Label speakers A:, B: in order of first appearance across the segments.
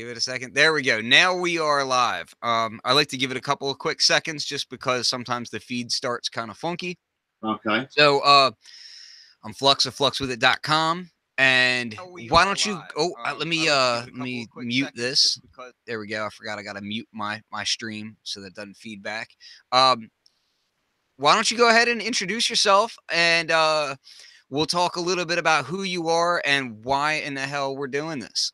A: Give it a second. There we go. Now we are live. I like to give it a couple of quick seconds just because sometimes the feed starts kind of funky.
B: Okay.
A: So I'm Flux of Fluxwithit.com. And why don't you let me mute this. There we go. I forgot I gotta mute my stream so that doesn't feedback. Why don't you go ahead and introduce yourself, and we'll talk a little bit about who you are and why in the hell we're doing this.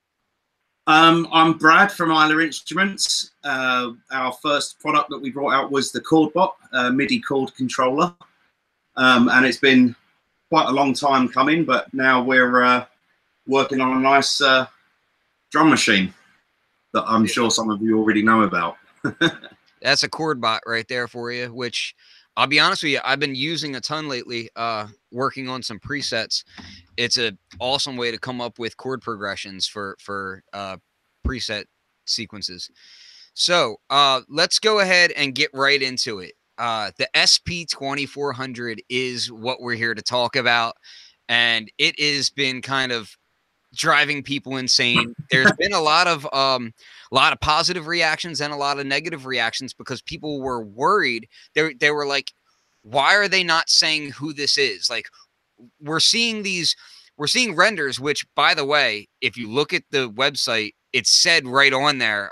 B: I'm Brad from Isla Instruments. Our first product that we brought out was the ChordBot MIDI chord controller, and it's been quite a long time coming, but now we're working on a nice drum machine that I'm sure some of you already know about.
A: That's a ChordBot right there for you, which I'll be honest with you, I've been using a ton lately, working on some presets. It's an awesome way to come up with chord progressions for preset sequences. So let's go ahead and get right into it. The s2400 is what we're here to talk about, and it has been kind of driving people insane. There's been a lot of positive reactions and a lot of negative reactions because people were worried. They were like, why are they not saying who this is? Like, we're seeing renders, which, by the way, if you look at the website, it said right on there,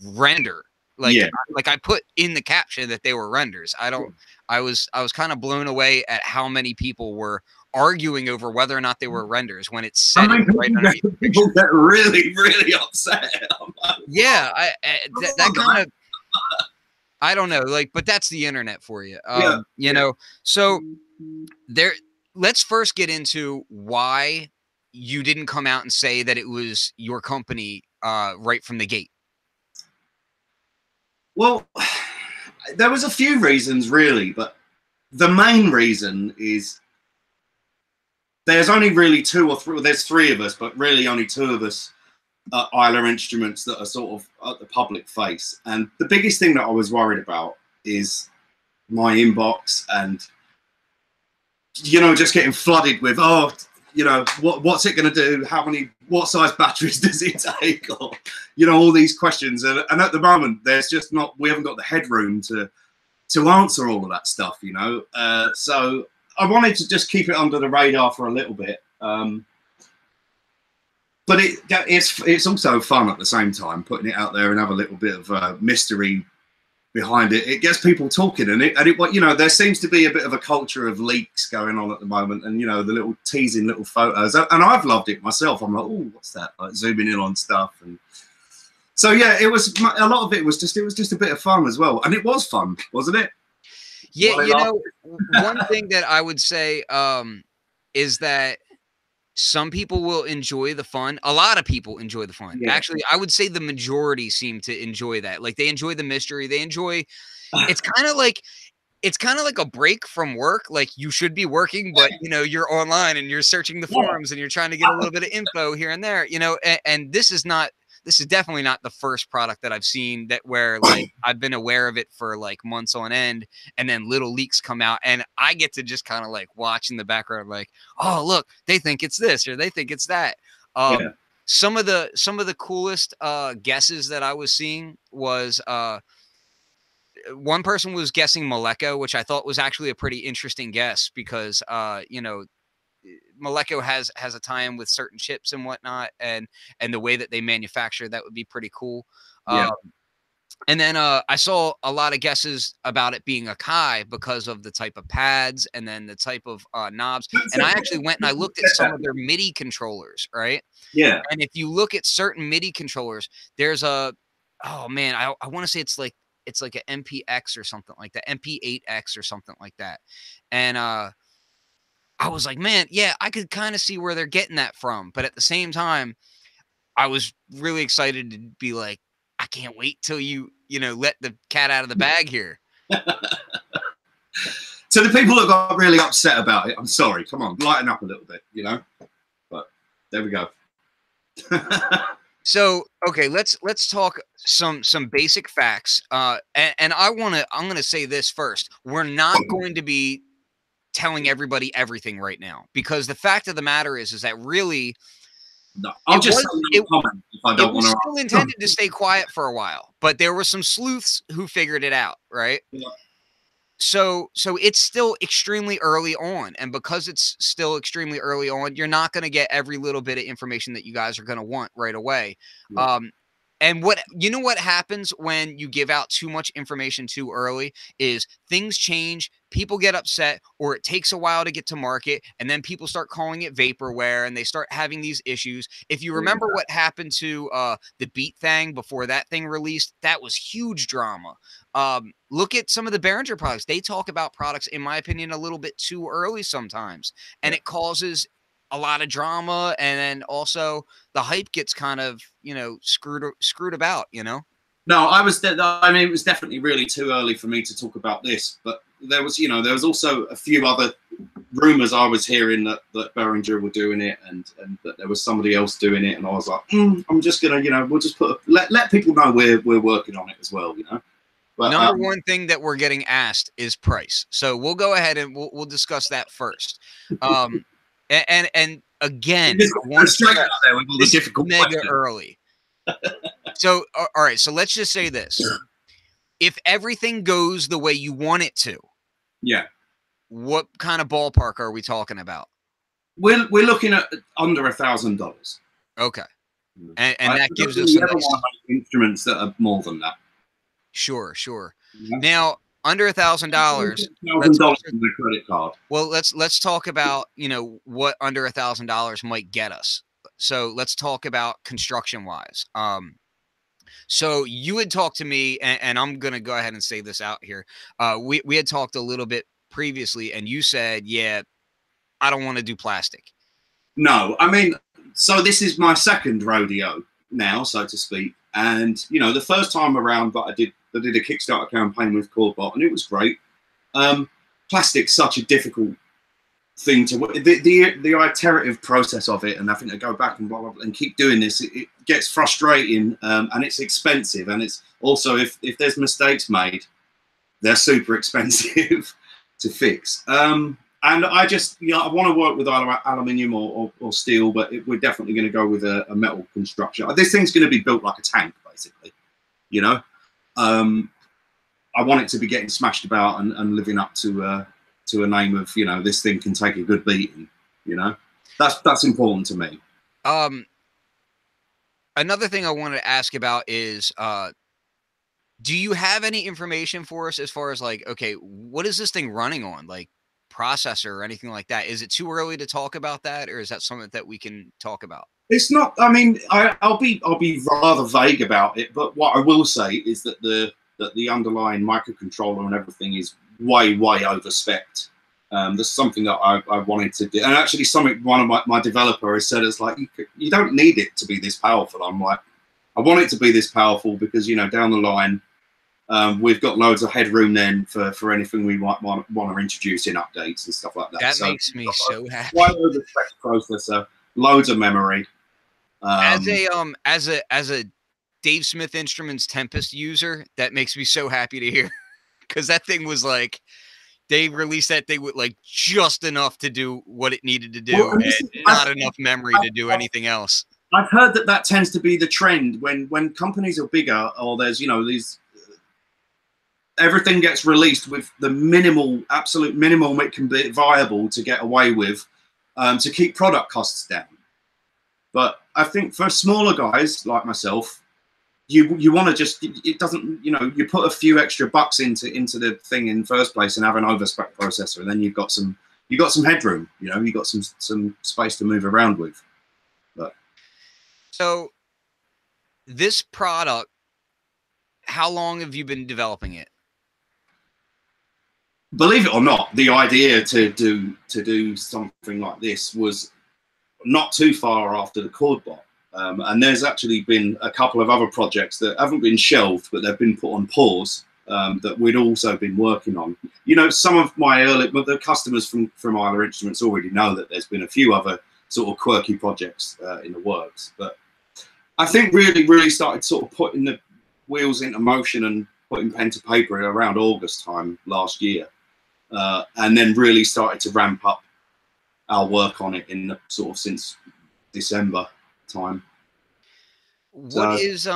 A: render. Like,
B: Yeah.
A: like I put in the caption that they were renders. I was kind of blown away at how many people were arguing over whether or not they were renders when it said right underneath the picture.
B: People get really, really upset.
A: Yeah, that kind of, I don't know, like, but that's the internet for you. You know, so let's first get into why you didn't come out and say that it was your company right from the gate.
B: Well, there was a few reasons really, but the main reason is there's only really two or three, well, there's three of us, but really only two of us at Isla Instruments that are sort of at the public face. And the biggest thing that I was worried about is my inbox and, you know, just getting flooded with, oh, you know, what's it going to do? What size batteries does it take? Or, you know, all these questions. And at the moment, there's just we haven't got the headroom to answer all of that stuff, you know. So I wanted to just keep it under the radar for a little bit. But it's also fun at the same time, putting it out there and have a little bit of mystery behind it. It gets people talking, and you know, there seems to be a bit of a culture of leaks going on at the moment, and you know, the little teasing little photos, and I've loved it myself. I'm like, oh, what's that? Like zooming in on stuff, and so yeah, it was a lot of it was just a bit of fun as well, and it was fun, wasn't it?
A: Yeah, you know, one thing that I would say is that some people will enjoy the fun. A lot of people enjoy the fun. Yeah. Actually, I would say the majority seem to enjoy that. Like, they enjoy the mystery. They enjoy. It's kind of like a break from work. Like, you should be working, but you know, you're online and you're searching the forums and you're trying to get a little bit of info here and there. You know, and this is definitely not the first product that I've seen where like I've been aware of it for like months on end, and then little leaks come out and I get to just kind of like watch in the background, like, oh, look, they think it's this or they think it's that. Some of the coolest guesses that I was seeing was one person was guessing Maleko, which I thought was actually a pretty interesting guess because you know, Maleko has a tie-in with certain chips and whatnot, and the way that they manufacture that would be pretty cool. And then I saw a lot of guesses about it being a Kai because of the type of pads and then the type of knobs. And I actually went and I looked at some of their MIDI controllers, right?
B: Yeah.
A: And if you look at certain MIDI controllers, there's I want to say it's like an MPX or something like that, MP8X or something like that, and I was like, man, yeah, I could kind of see where they're getting that from. But at the same time, I was really excited to be like, I can't wait till you know, let the cat out of the bag here.
B: So the people that got really upset about it, I'm sorry, come on, lighten up a little bit, you know? But there we go.
A: So, okay, let's talk some basic facts. And I'm going to say this first. We're not going to be telling everybody everything right now, because the fact of the matter is that really,
B: no, I'll just comment I
A: It
B: don't want
A: was
B: to.
A: still intended to stay quiet for a while, but there were some sleuths who figured it out, right?
B: Yeah.
A: So it's still extremely early on, and because it's still extremely early on, you're not going to get every little bit of information that you guys are going to want right away.
B: Yeah.
A: And what happens when you give out too much information too early is things change, people get upset, or it takes a while to get to market, and then people start calling it vaporware and they start having these issues. If you remember what happened to the Beat thing before that thing released, that was huge drama. Look at some of the Behringer products. They talk about products, in my opinion, a little bit too early sometimes, and it causes a lot of drama, and then also the hype gets kind of, screwed about,
B: No, I mean, it was definitely really too early for me to talk about this, but there was also a few other rumors I was hearing that Behringer were doing it, and that there was somebody else doing it, and I was like, I'm just gonna, we'll just let people know we're working on it as well, But
A: Number one thing that we're getting asked is price. So we'll go ahead and we'll discuss that first. And again,
B: just
A: I want to
B: straight
A: stress,
B: out there with all the
A: this is
B: difficult
A: mega
B: questions.
A: early. So all right, so let's just say this. If everything goes the way you want it to,
B: Yeah,
A: what kind of ballpark are we talking about?
B: we're looking at under $1,000.
A: Okay. And
B: I
A: that
B: don't
A: gives us
B: really
A: a
B: ever
A: nice.
B: want to make instruments that are more than that.
A: Sure.
B: Yeah.
A: Now, under $1,000, let's
B: $1,000
A: also,
B: on the credit card.
A: well, let's talk about, what under $1,000 might get us. So let's talk about construction wise. So you had talked to me, and I'm gonna go ahead and say this out here. We had talked a little bit previously, and you said, yeah, I don't want to do plastic.
B: No, I mean, so this is my second rodeo now, so to speak. And the first time around that I did a Kickstarter campaign with Cordbot, and it was great. Plastic's such a difficult thing to the iterative process of it, and having to go back and blah, blah, blah, and keep doing this. It gets frustrating, and it's expensive, and it's also if there's mistakes made, they're super expensive to fix. And I just, I want to work with aluminium or steel, but we're definitely going to go with a metal construction. This thing's going to be built like a tank, basically. I want it to be getting smashed about and living up to a name of, this thing can take a good beating. That's important to me.
A: Another thing I wanted to ask about is, do you have any information for us as far as like, okay, what is this thing running on? Like, processor or anything like that? Is it too early to talk about that, or is that something that we can talk about?
B: It's not. I mean, I'll be rather vague about it, but what I will say is that the underlying microcontroller and everything is way over-spec'd. That's something that I wanted to do, and actually, one of my developer has said, it's like you don't need it to be this powerful. I'm like, I want it to be this powerful because down the line. We've got loads of headroom then for anything we might want to introduce in updates and stuff like that.
A: That makes me so happy.
B: Quite over-spec processor, loads of memory.
A: As a Dave Smith Instruments Tempest user, that makes me so happy to hear, because that thing was like, they released that thing with like just enough to do what it needed to do, and not enough memory to do anything else.
B: I've heard that tends to be the trend when companies are bigger, or there's these. Everything gets released with the absolute minimum it can be viable to get away with, to keep product costs down. But I think for smaller guys like myself, you want to just, it doesn't, you put a few extra bucks into the thing in the first place and have an overspec processor, and then you've got some headroom, you've got some space to move around with. But
A: so this product, how long have you been developing it?
B: Believe it or not, the idea to do something like this was not too far after the Cordbot. And there's actually been a couple of other projects that haven't been shelved, but they've been put on pause, that we'd also been working on. Some of the customers from Isla Instruments already know that there's been a few other sort of quirky projects in the works. But I think really started sort of putting the wheels into motion and putting pen to paper around August time last year. And then really started to ramp up our work on it in the sort of since December time.
A: What
B: So
A: is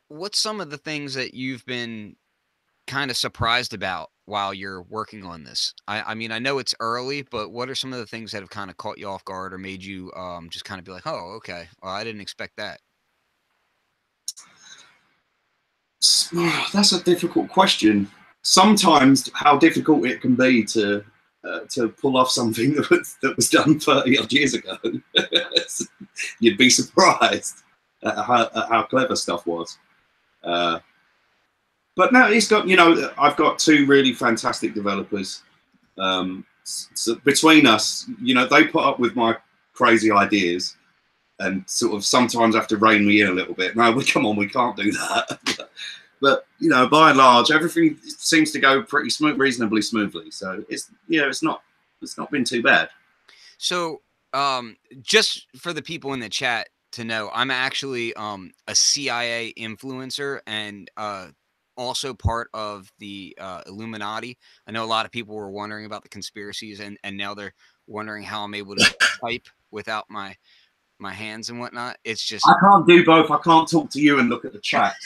A: what's some of the things that you've been kind of surprised about while you're working on this? I mean, I know it's early, but what are some of the things that have kind of caught you off guard or made you just kind of be like, "Oh, okay. Well, I didn't expect that."
B: that's a difficult question. Sometimes how difficult it can be to pull off something that was done 30 odd years ago. You'd be surprised at how clever stuff was. Uh, but no, it's got, I've got two really fantastic developers. So between us, they put up with my crazy ideas and sort of sometimes have to rein me in a little bit. No, come on, we can't do that. But by and large, everything seems to go pretty reasonably smoothly. So it's not been too bad.
A: So, just for the people in the chat to know, I'm actually a CIA influencer and also part of the Illuminati. I know a lot of people were wondering about the conspiracies, and now they're wondering how I'm able to type without my hands and whatnot. It's just
B: I can't do both. I can't talk to you and look at the chat.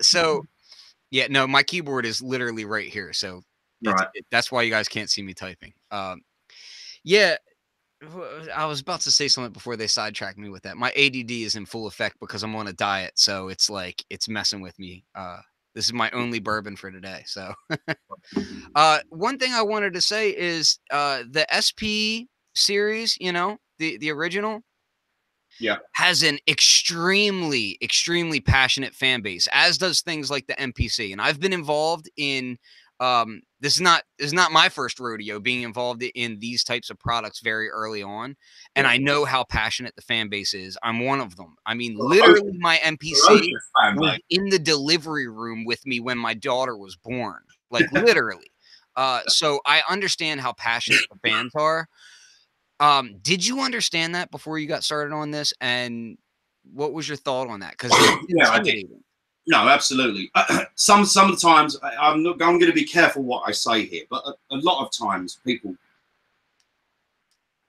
A: so yeah, no, my keyboard is literally right here, so
B: Right.
A: that's why you guys can't see me typing. Yeah, I was about to say something before they sidetracked me with that. My ADD is in full effect because I'm on a diet, so it's like it's messing with me. This is my only bourbon for today. So, one thing I wanted to say is the SP series, the original,
B: Yeah.
A: has an extremely, extremely passionate fan base, as does things like the NPC. And I've been involved in this is not my first rodeo being involved in these types of products very early on. And
B: Yeah.
A: I know how passionate the fan base is. I'm one of them. I mean,
B: Ferocious,
A: literally my NPC
B: ferocious fan
A: was
B: base.
A: in the delivery room with me when my daughter was born. Like literally. So I understand how passionate the fans are. Did you understand that before you got started on this? And what was your thought on that? Because it's
B: Yeah, I did.
A: intimidating.
B: No, absolutely. Some of the times I'm going to be careful what I say here, but a lot of times people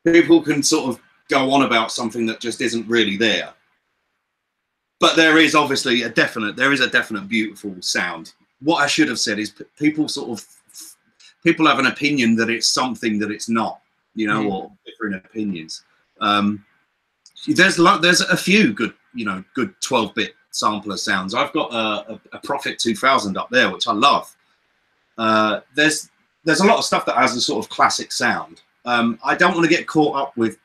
B: can sort of go on about something that just isn't really there. But there is obviously a definite beautiful sound. What I should have said is people have an opinion that it's something that it's not, or different opinions. There's a few good 12-bit sampler sounds. I've got a Prophet 2000 up there, which I love. There's a lot of stuff that has a sort of classic sound. I don't want to get caught up with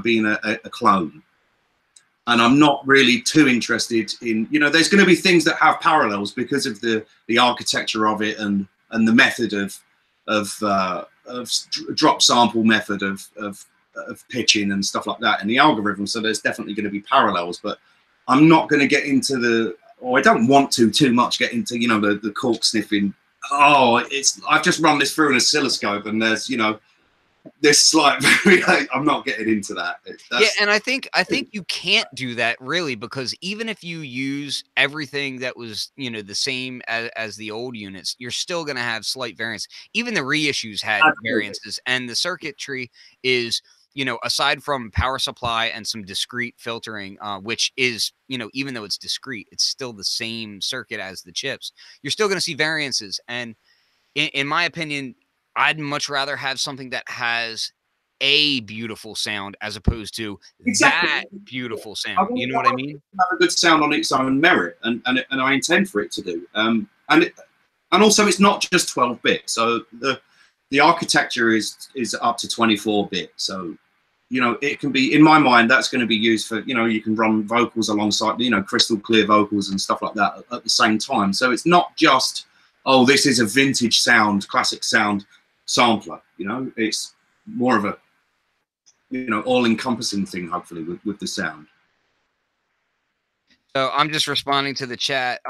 B: being a clone, and I'm not really too interested in there's going to be things that have parallels because of the architecture of it and the method of drop sample method of pitching and stuff like that in the algorithm. So there's definitely going to be parallels, but I'm not going to get into I don't want to too much get into the cork sniffing. I've just run this through an oscilloscope and there's this slight I'm not getting into that.
A: Yeah, and I think you can't do that really, because even if you use everything that was the same as the old units, you're still going to have slight variance. Even the reissues had variances, and the circuitry is aside from power supply and some discrete filtering, which is even though it's discrete, it's still the same circuit as the chips. You're still going to see variances, and in my opinion, I'd much rather have something that has a beautiful sound as opposed to that beautiful sound. You know what I mean?
B: Have a good sound on its own merit, and I intend for it to do. And also it's not just 12-bit. So the architecture is up to 24-bit. So it can be, in my mind, that's going to be used for you can run vocals alongside crystal clear vocals and stuff like that at the same time. So it's not just this is a vintage sound, classic sound sampler. It's more of a all-encompassing thing, hopefully, with the sound.
A: So I'm just responding to the chat.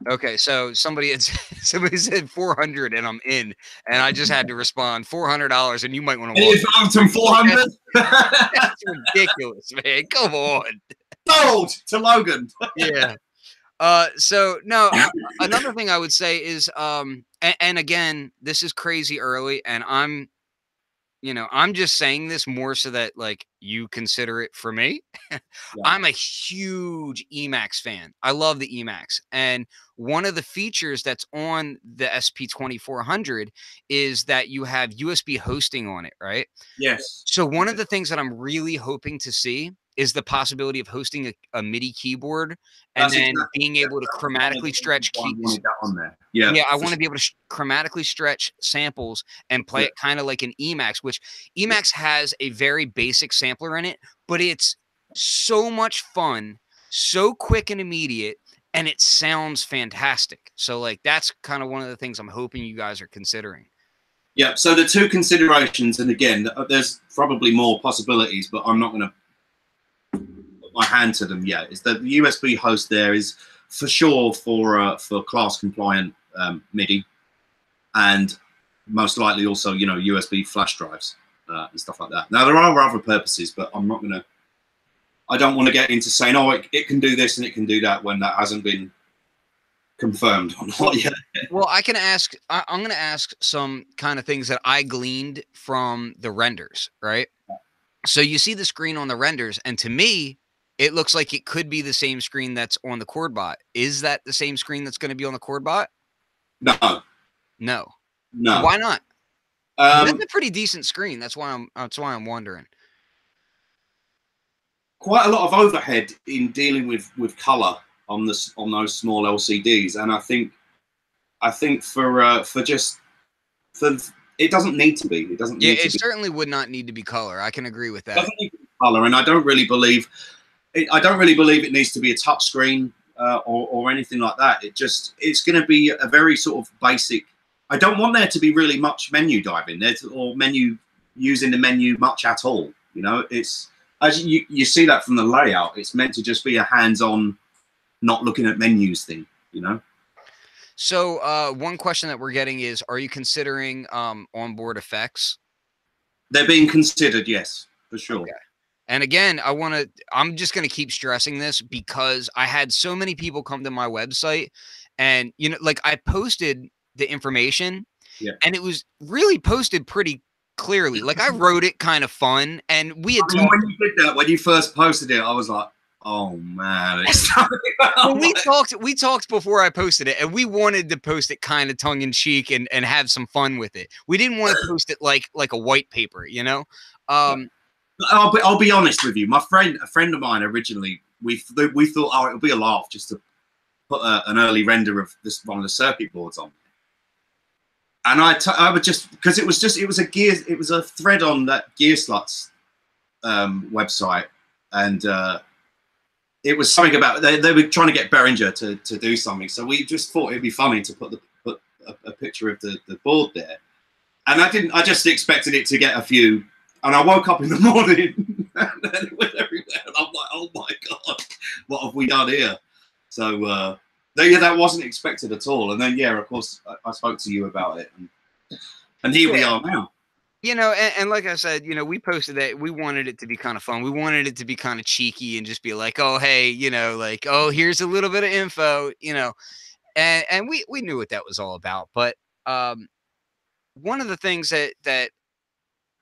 A: Okay, so somebody said 400 and I'm in, and I just had to respond $400 and you might want to
B: walk. From 400?
A: That's ridiculous, man. Come on.
B: Sold to Logan.
A: Yeah. So no, another thing I would say is, and again, this is crazy early, and I'm you know, I'm just saying this more so that like you consider it for me.
B: Yeah.
A: I'm a huge Emacs fan. I love the Emacs. And one of the features that's on the SP2400 is that you have USB hosting on it, right?
B: Yes.
A: So one of the things that I'm really hoping to see is the possibility of hosting a MIDI keyboard and
B: That's
A: then
B: exactly
A: being
B: that
A: able to
B: was one of the
A: chromatically
B: reasons
A: stretch
B: why I
A: keys.
B: wanted that on there. Yeah,
A: Yeah, I
B: for
A: want to
B: sure.
A: be able to chromatically stretch samples and play
B: Yeah,
A: it kind of like an Emacs, which
B: yeah,
A: Emacs has a very basic sampler in it, but it's so much fun, so quick and immediate, and it sounds fantastic. So, like, that's kind of one of the things I'm hoping you guys are considering.
B: yeah. So the two considerations, and again, there's probably more possibilities, but I'm not going to put my hand to them yet. Is that the USB host there is for sure for class compliant MIDI, and most likely also USB flash drives and stuff like that. Now there are other purposes, but I'm not going to. I don't want to get into saying, oh, it can do this and it can do that when that hasn't been confirmed or not yet.
A: Well, I can ask. I'm going to ask some kind of things that I gleaned from the renders, right? So you see the screen on the renders, and to me, it looks like it could be the same screen that's on the chord bot. Is that the same screen that's going to be on the chord bot?
B: No,
A: No.
B: no.
A: Why not? 'Cause that's
B: Um,
A: a pretty decent screen. That's why I'm wondering.
B: Quite a lot of overhead in dealing with color on those small LCDs, and I think for just for it doesn't need to be. It doesn't
A: Yeah,
B: need to
A: it
B: be.
A: certainly would not need to be color. I can agree with
B: It
A: that.
B: doesn't need to be color, and I don't really believe. I don't really believe it needs to be a touch screen or anything like that. It's going to be a very sort of basic. I don't want there to be really much menu diving there or menu using the menu much at all. You know, it's as you see that from the layout. It's meant to just be a hands-on, not looking at menus thing. You know.
A: So, one question that we're getting is, are you considering onboard effects?
B: They're being considered, yes, for
A: Okay.
B: sure.
A: And again, I'm just going to keep stressing this because I had so many people come to my website and, you know, like I posted the information
B: Yeah.
A: and it was really posted pretty clearly. Like I wrote it kind of fun and we had
B: I mean,
A: talked.
B: when you did that, when you first posted it, I was like, "Oh man, it's
A: Well, we talked before I posted it, and we wanted to post it kind of tongue in cheek and have some fun with it. We didn't want to post it like a white paper, you know. Um,
B: I'll be honest with you. A friend of mine originally, we thought, oh, it'll be a laugh just to put an early render of this one of the circuit boards on. And I would just because it was a thread on that Gear Sluts website, and it was something about they were trying to get Behringer to do something. So we just thought it'd be funny to put a picture of the board there. And I just expected it to get a few. And I woke up in the morning and it was everywhere. And I'm like, oh my God, what have we done here? So, yeah, that wasn't expected at all. And then, yeah, of course, I spoke to you about it. And here we
A: yeah,
B: are now.
A: you know, and like I said, you know, we posted that we wanted it to be kind of fun. We wanted it to be kind of cheeky and just be like, oh, hey, you know, like, oh, here's a little bit of info, you know, and we knew what that was all about. But um, one of the things that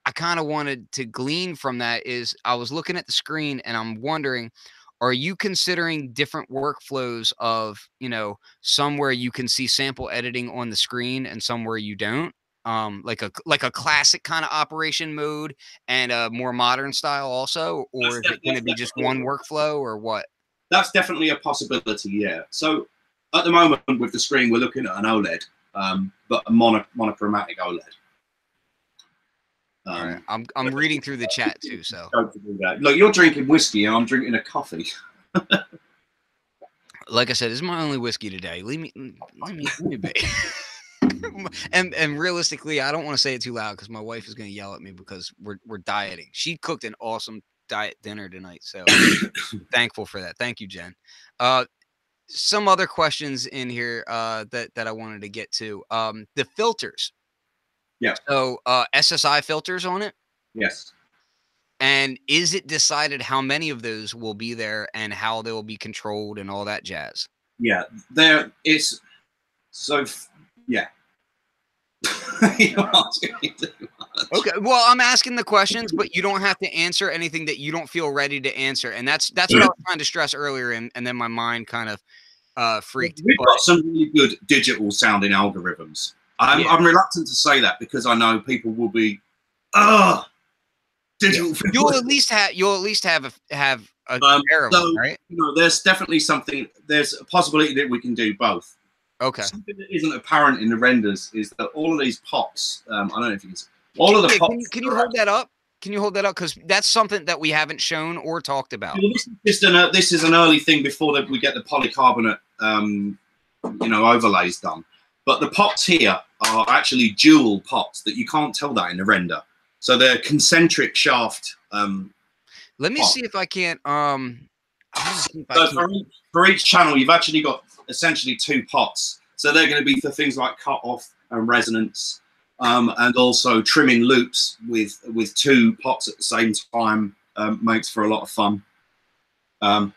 A: I kind of wanted to glean from that is I was looking at the screen and I'm wondering, are you considering different workflows of, you know, somewhere you can see sample editing on the screen and somewhere you don't? Like a classic kind of operation mode and a more modern style also, or is it going to be just one workflow or what?
B: That's definitely a possibility, yeah. So at the moment with the screen, we're looking at an OLED, but a monochromatic OLED.
A: All right. I'm reading through the chat too, so
B: Look, you're drinking whiskey and I'm drinking a coffee.
A: like I said, this is my only whiskey today. Let me be. And realistically, I don't want to say it too loud because my wife is going to yell at me because we're dieting. She cooked an awesome diet dinner tonight, so thankful for that. Thank you, Jen. Some other questions in here that I wanted to get to. The filters.
B: Yeah.
A: So SSI filters on it.
B: Yes.
A: And is it decided how many of those will be there and how they will be controlled and all that jazz?
B: Yeah, there it's so yeah. You're asking me too much.
A: Okay, well, I'm asking the questions, but you don't have to answer anything that you don't feel ready to answer, and that's what I was trying to stress earlier, and then my mind kind of freaked.
B: We've
A: But
B: got some really good digital sounding algorithms.
A: yeah,
B: I'm reluctant to say that because I know people will be, oh,
A: yeah,
B: digital.
A: you'll at least have a pair of
B: So,
A: them, right?
B: there's definitely something, there's a possibility that we can do both.
A: Okay.
B: Something that isn't apparent in the renders is that all of these pots, I don't know if you can see, all of the
A: Yeah,
B: pots.
A: can you hold that up? Can you hold that up? Because that's something that we haven't shown or talked about.
B: This is an early thing before we get the polycarbonate, overlays done. But the pots here are actually dual pots that you can't tell that in the render. So they're concentric shaft.
A: Let me see if I can't.
B: For each channel, you've actually got essentially two pots. So they're going to be for things like cut off and resonance, and also trimming loops with two pots at the same time makes for a lot of fun. But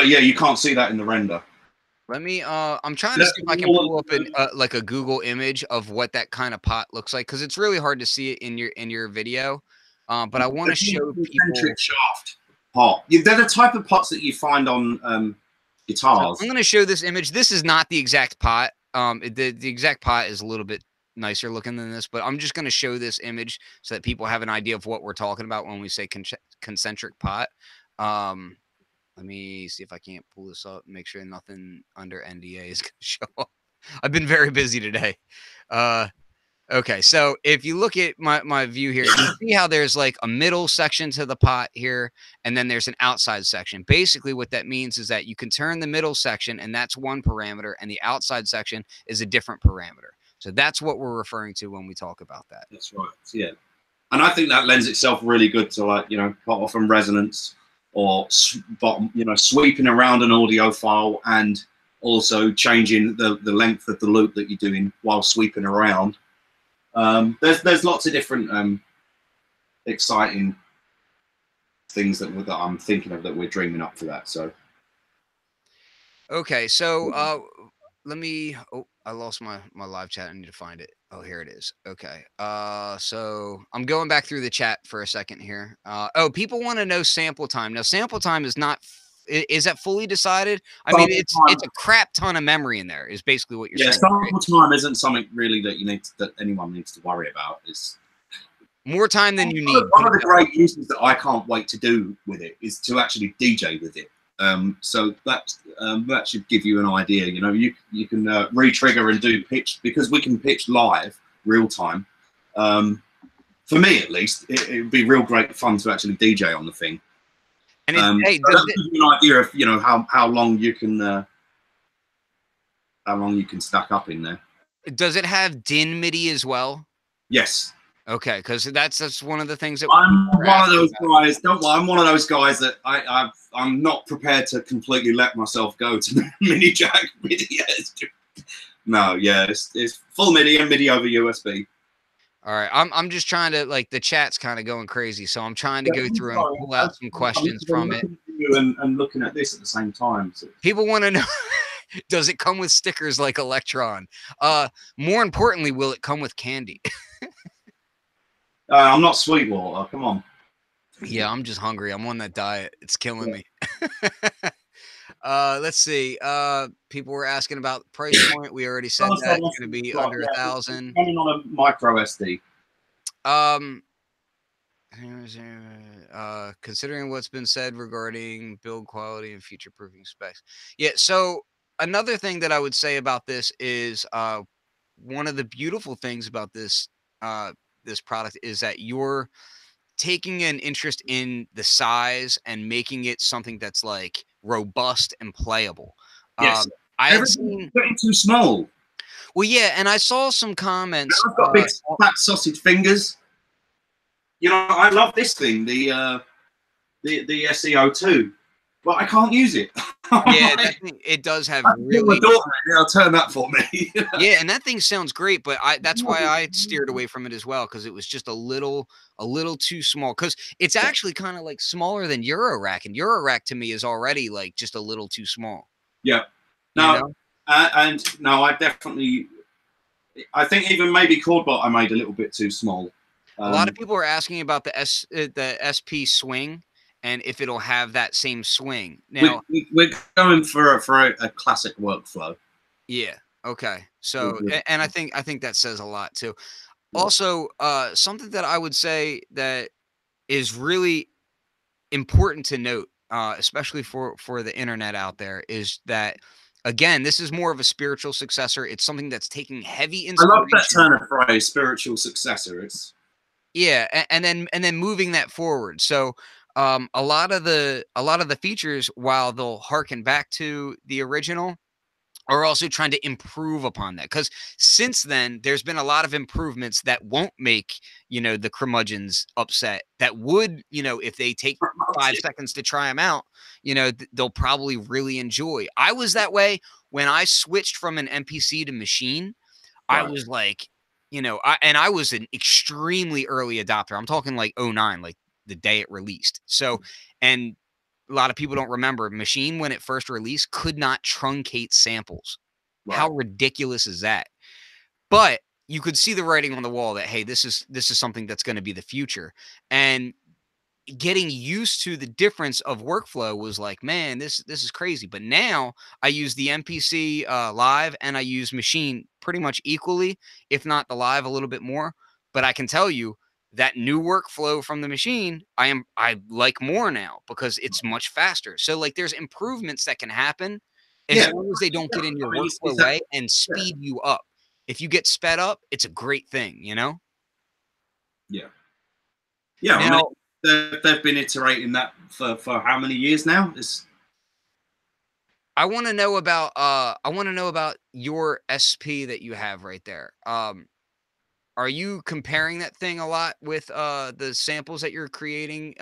B: yeah, you can't see that in the render.
A: Let me. I'm trying to see if I can pull up an like a Google image of what that kind of pot looks like because it's really hard to see it in your video. But I want to show people.
B: Shaft pot. They're the type of pots that you find on guitars.
A: So I'm going to show this image. This is not the exact pot. The exact pot is a little bit nicer looking than this, but I'm just going to show this image so that people have an idea of what we're talking about when we say concentric pot. Let me see if I can't pull this up and make sure nothing under NDA is going to show up. I've been very busy today. Okay, so if you look at my view here, you see how there's like a middle section to the pot here, and then there's an outside section. Basically, what that means is that you can turn the middle section, and that's one parameter, and the outside section is a different parameter. So that's what we're referring to when we talk about that.
B: That's right, yeah. And I think that lends itself really good to pot off and resonance, or sweeping around an audio file and also changing the length of the loop that you're doing while sweeping around. There's lots of different exciting things that I'm thinking of that we're dreaming up for that. So
A: okay, so let me. Oh, I lost my live chat. I need to find it. Oh, here it is. Okay. So I'm going back through the chat for a second here. Oh, people want to know sample time. Now, sample time is not. Is that fully decided? I mean, it's a crap ton of memory in there. Is basically what you're saying.
B: Sample time isn't something really that anyone needs to worry about. It's
A: more time than you need.
B: One of the great uses that I can't wait to do with it is to actually DJ with it. So that should give you an idea. You can re-trigger and do pitch, because we can pitch live, real time. For me, at least, it would be real great fun to actually DJ on the thing. And hey, so that gives you an idea of how long you can stack up in there.
A: Does it have DIN MIDI as well?
B: Yes.
A: Okay, because that's one of the things that
B: I'm one of those guys. Don't worry, I'm one of those guys that I'm not prepared to completely let myself go to mini jack MIDI. No, yeah, it's full MIDI and MIDI over USB.
A: All right, I'm just trying to, like, the chat's kind of going crazy, so I'm trying to go through and pull out some questions from it.
B: And looking at this at the same time. So.
A: People want to know, does it come with stickers like Electron? More importantly, will it come with candy?
B: I'm not Sweetwater. Come on.
A: Yeah, I'm just hungry. I'm on that diet. It's killing me. Let's see. People were asking about the price point. We already said that it's going to be under 1,000.
B: Running on a micro SD.
A: Considering what's been said regarding build quality and future proofing specs. Yeah. So another thing that I would say about this is one of the beautiful things about this this product is that you're taking an interest in the size and making it something that's like robust and playable.
B: Yes.
A: Everything's
B: getting too small.
A: Well, yeah, and I saw some comments.
B: I've got big fat sausage fingers. I love this thing, the SEO2, but I can't use it.
A: Yeah, it does have really.
B: I'll turn that for me.
A: Yeah, and that thing sounds great, but that's why I steered away from it as well, because it was just a little too small. Because it's actually kind of like smaller than Eurorack, and Eurorack to me is already like just a little too small.
B: Yeah. No, and no, I definitely I think even maybe chord I made a little bit too small.
A: A lot of people are asking about the SP swing and if it'll have that same swing. Now,
B: we're going for a classic workflow.
A: yeah. Okay. So, and I think that says a lot too.
B: Yeah.
A: Also, something that I would say that is really important to note, especially for the internet out there, is that again, this is more of a spiritual successor. It's something that's taking heavy
B: I love that
A: inspiration.
B: turn of phrase, spiritual successor. It's
A: Yeah, and then moving that forward. So a lot of the features, while they'll harken back to the original, are also trying to improve upon that. Because since then, there's been a lot of improvements that won't make, the curmudgeons upset. That would, if they take 5 seconds to try them out, they'll probably really enjoy. I was that way when I switched from an MPC to machine. I
B: right.
A: was like, I was an extremely early adopter. I'm talking like '09, like the day it released. So, and a lot of people don't remember Machine when it first released could not truncate samples.
B: Right.
A: How ridiculous is that? But you could see the writing on the wall that, hey, this is something that's going to be the future. And getting used to the difference of workflow was like, man, this is crazy. But now I use the MPC live and I use machine pretty much equally, if not the live a little bit more. But I can tell you that new workflow from the machine, I like more now because it's much faster. So like there's improvements that can happen as
B: Yeah.
A: long as they don't get in your
B: I mean,
A: workflow way and speed you up. If you get sped up, it's a great thing,
B: Yeah. Yeah. I mean,
A: Now,
B: they've been iterating that for how many years now? It's
A: I want to know about your SP that you have right there. Are you comparing that thing a lot with the samples that you're creating?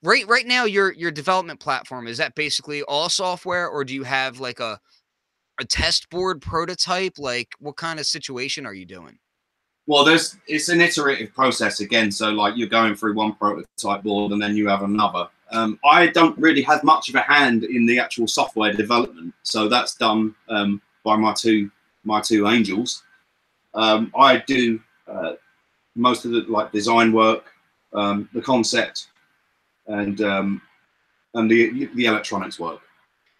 A: Right now your development platform, is that basically all software, or do you have like a test board prototype? Like what kind of situation are you doing?
B: well, it's an iterative process again. So like you're going through one prototype board and then you have another. I don't really have much of a hand in the actual software development, so that's done by my two angels. I do most of the like design work, the concept, and the electronics work.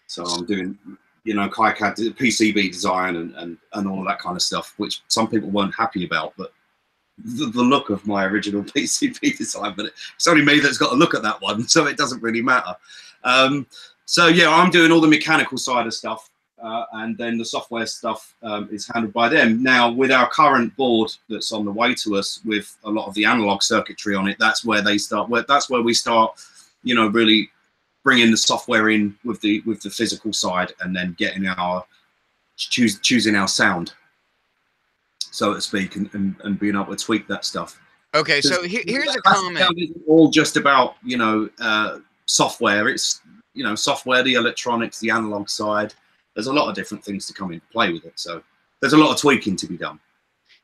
B: So I'm doing, KiCad, PCB design, and all of that kind of stuff, which some people weren't happy about. But the look of my original PCB design, but it's only me that's got to look at that one, so it doesn't really matter. So yeah, I'm doing all the mechanical side of stuff, and then the software stuff is handled by them. Now, with our current board that's on the way to us, with a lot of the analog circuitry on it, that's where they start. That's where we start, really bringing the software in with the physical side, and then getting our choosing our sound, so to speak, and being able to tweak that stuff.
A: Okay, so here's a comment.
B: Isn't all just about software. It's software, the electronics, the analog side. There's a lot of different things to come into play with it. So there's a lot of tweaking to be done.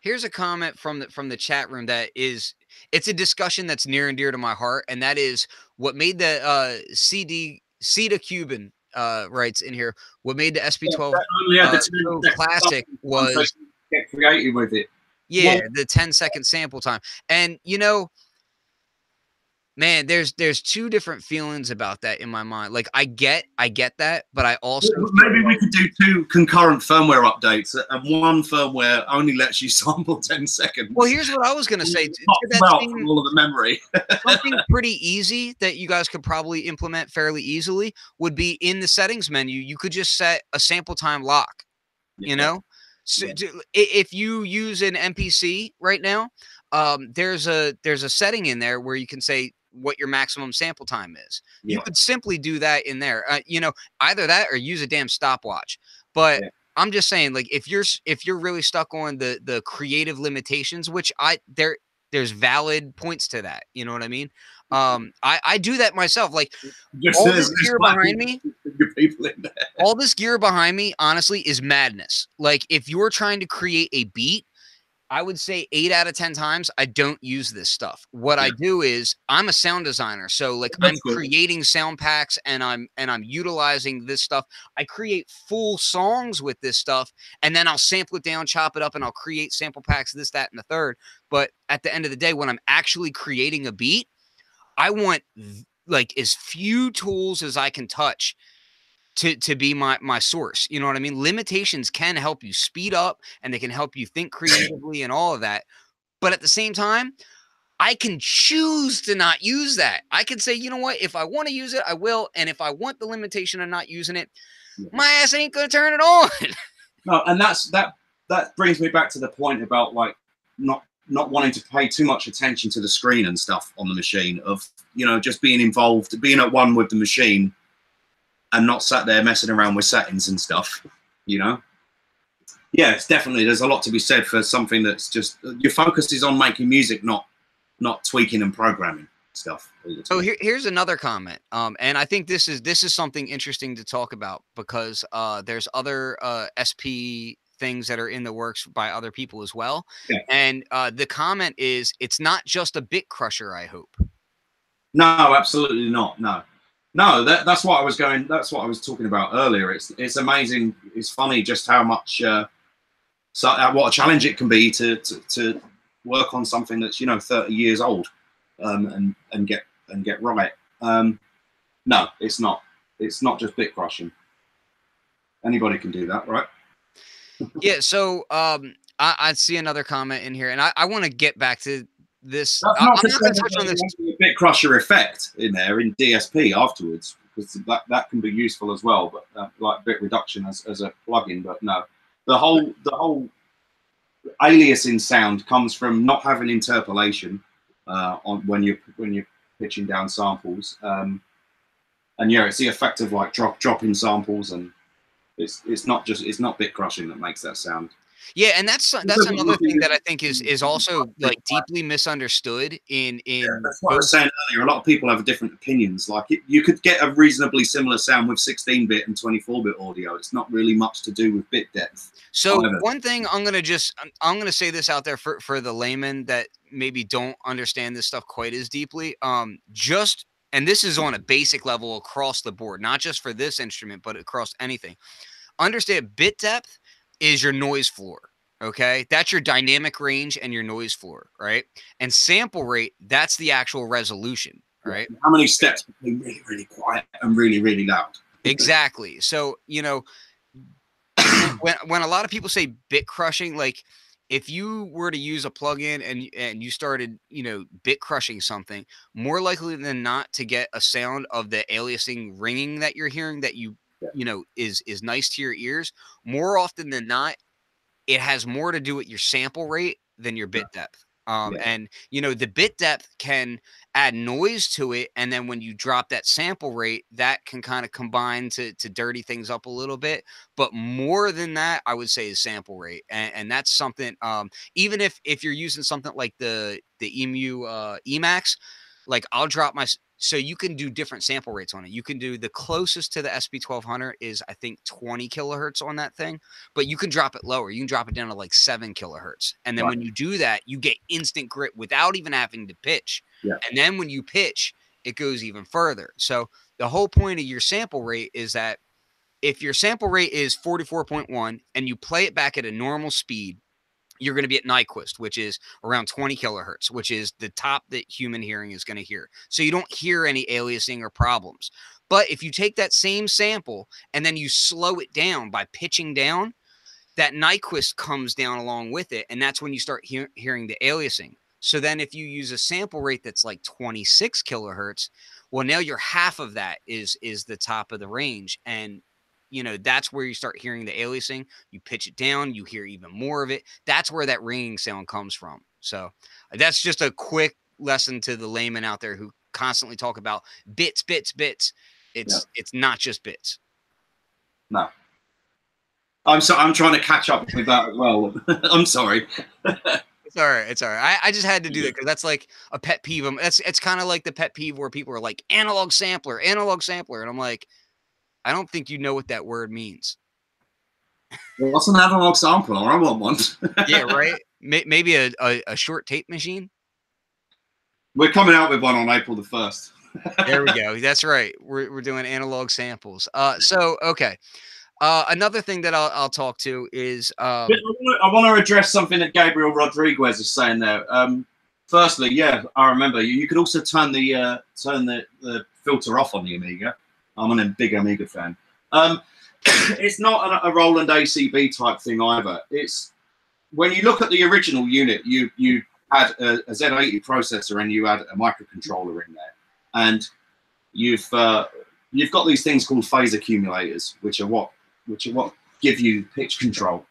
A: Here's a comment from the chat room it's a discussion that's near and dear to my heart, and that is what made the Ceda Cuban writes in here. What made the SP12 so classic was
B: get creative with it.
A: Yeah, the 10-second sample time. And man, there's two different feelings about that in my mind. Like I get that, but I also
B: maybe we could do two concurrent firmware updates, and one firmware only lets you sample 10 seconds.
A: Well, here's what I was going to say.
B: From all of the memory.
A: Something pretty easy that you guys could probably implement fairly easily would be in the settings menu. You could just set a sample time lock, So if you use an MPC right now, there's a setting in there where you can say what your maximum sample time is. You could simply do that in there. Either that or use a damn stopwatch. But I'm just saying, like, if you're really stuck on the creative limitations, which there's valid points to that. You know what I mean? I do that myself. Like all this gear behind me, all this gear behind me, honestly, is madness. Like if you're trying to create a beat, I would say 8 out of 10 times I don't use this stuff. What I do is I'm a sound designer. So like I'm
B: That's good.
A: creating sound packs and I'm utilizing this stuff. I create full songs with this stuff and then I'll sample it down, chop it up, and I'll create sample packs, this, that, and the third. But at the end of the day, when I'm actually creating a beat, I want like as few tools as I can touch to be my source. You know what I mean? Limitations can help you speed up and they can help you think creatively and all of that. But at the same time, I can choose to not use that. I can say, you know what? If I want to use it, I will. And if I want the limitation of not using it, my ass ain't gonna turn it on.
B: No, and that brings me back to the point about like not wanting to pay too much attention to the screen and stuff on the machine, of, you know, just being involved, being at one with the machine and not sat there messing around with settings and stuff, you know? Yeah, it's definitely, there's a lot to be said for something that's just, your focus is on making music, not tweaking and programming stuff all the time.
A: So here's another comment. And I think this is something interesting to talk about because there's other SP things that are in the works by other people as well.
B: Yeah.
A: And the comment is, it's not just a bit crusher, I hope.
B: No, absolutely not. No, that's what I was going. That's what I was talking about earlier. It's amazing. It's funny just how much what a challenge it can be to work on something that's, you know, 30 years old, and get right. No, it's not. It's not just bit crushing. Anybody can do that, right?
A: Yeah. So I see another comment in here, and I want to get back to this.
B: That's
A: I'm
B: not
A: not going to touch on this.
B: A bit crusher effect in there in DSP afterwards, because that can be useful as well, but like bit reduction as a plugin. But no, the whole aliasing sound comes from not having interpolation on when you're pitching down samples, and yeah, it's the effect of like dropping samples, and it's not bit crushing that makes that sound.
A: Yeah, and that's another thing that I think is also like deeply misunderstood in
B: that's what I was saying earlier. A lot of people have different opinions. Like you could get a reasonably similar sound with 16-bit and 24-bit audio. It's not really much to do with bit depth.
A: So one thing I'm gonna say this out there for the layman that maybe don't understand this stuff quite as deeply. And this is on a basic level across the board, not just for this instrument, but across anything. Understand bit depth is your noise floor, okay? That's your dynamic range and your noise floor, right? And sample rate, that's the actual resolution, right?
B: How many steps between really, really quiet and really, really loud?
A: Exactly. So, you know, when a lot of people say bit crushing, like if you were to use a plugin and you started, you know, bit crushing something, more likely than not to get a sound of the aliasing ringing that you're hearing that you know is nice to your ears, more often than not it has more to do with your sample rate than your bit depth. And you know, the bit depth can add noise to it, and then when you drop that sample rate, that can kind of combine to dirty things up a little bit. But more than that, I would say is sample rate, and that's something. Even if you're using something like the EMU Emax, like I'll drop my. So you can do different sample rates on it. You can do the closest to the SP1200 is I think 20 kilohertz on that thing, but you can drop it lower. You can drop it down to like 7 kilohertz. And then when you do that, you get instant grit without even having to pitch.
B: Yeah.
A: And then when you pitch, it goes even further. So the whole point of your sample rate is that if your sample rate is 44.1 and you play it back at a normal speed, you're going to be at Nyquist, which is around 20 kilohertz, which is the top that human hearing is going to hear. So you don't hear any aliasing or problems. But if you take that same sample and then you slow it down by pitching down, that Nyquist comes down along with it. And that's when you start hearing the aliasing. So then if you use a sample rate that's like 26 kilohertz, well, now your half of that is the top of the range. And you know, that's where you start hearing the aliasing. You pitch it down, you hear even more of it. That's where that ringing sound comes from. So that's just a quick lesson to the layman out there who constantly talk about bits. It's not just bits.
B: No. I'm trying to catch up with that as well. I'm sorry.
A: It's all right. It's all right. I just had to do that because that's like a pet peeve. It's kind of like the pet peeve where people are like analog sampler. And I'm like, I don't think you know what that word means.
B: What's an analog sampler? I want one.
A: Yeah, right. maybe a short tape machine.
B: We're coming out with one on April the 1st.
A: There we go. That's right. We're doing analog samples. So okay. Another thing that I'll talk to is
B: I want to address something that Gabriel Rodriguez is saying there. Firstly, yeah, I remember you could also turn the filter off on the Amiga. I'm a big Amiga fan. It's not a Roland ACB type thing either. It's when you look at the original unit, you had a Z80 processor and you had a microcontroller in there, and you've got these things called phase accumulators, which are what give you pitch control.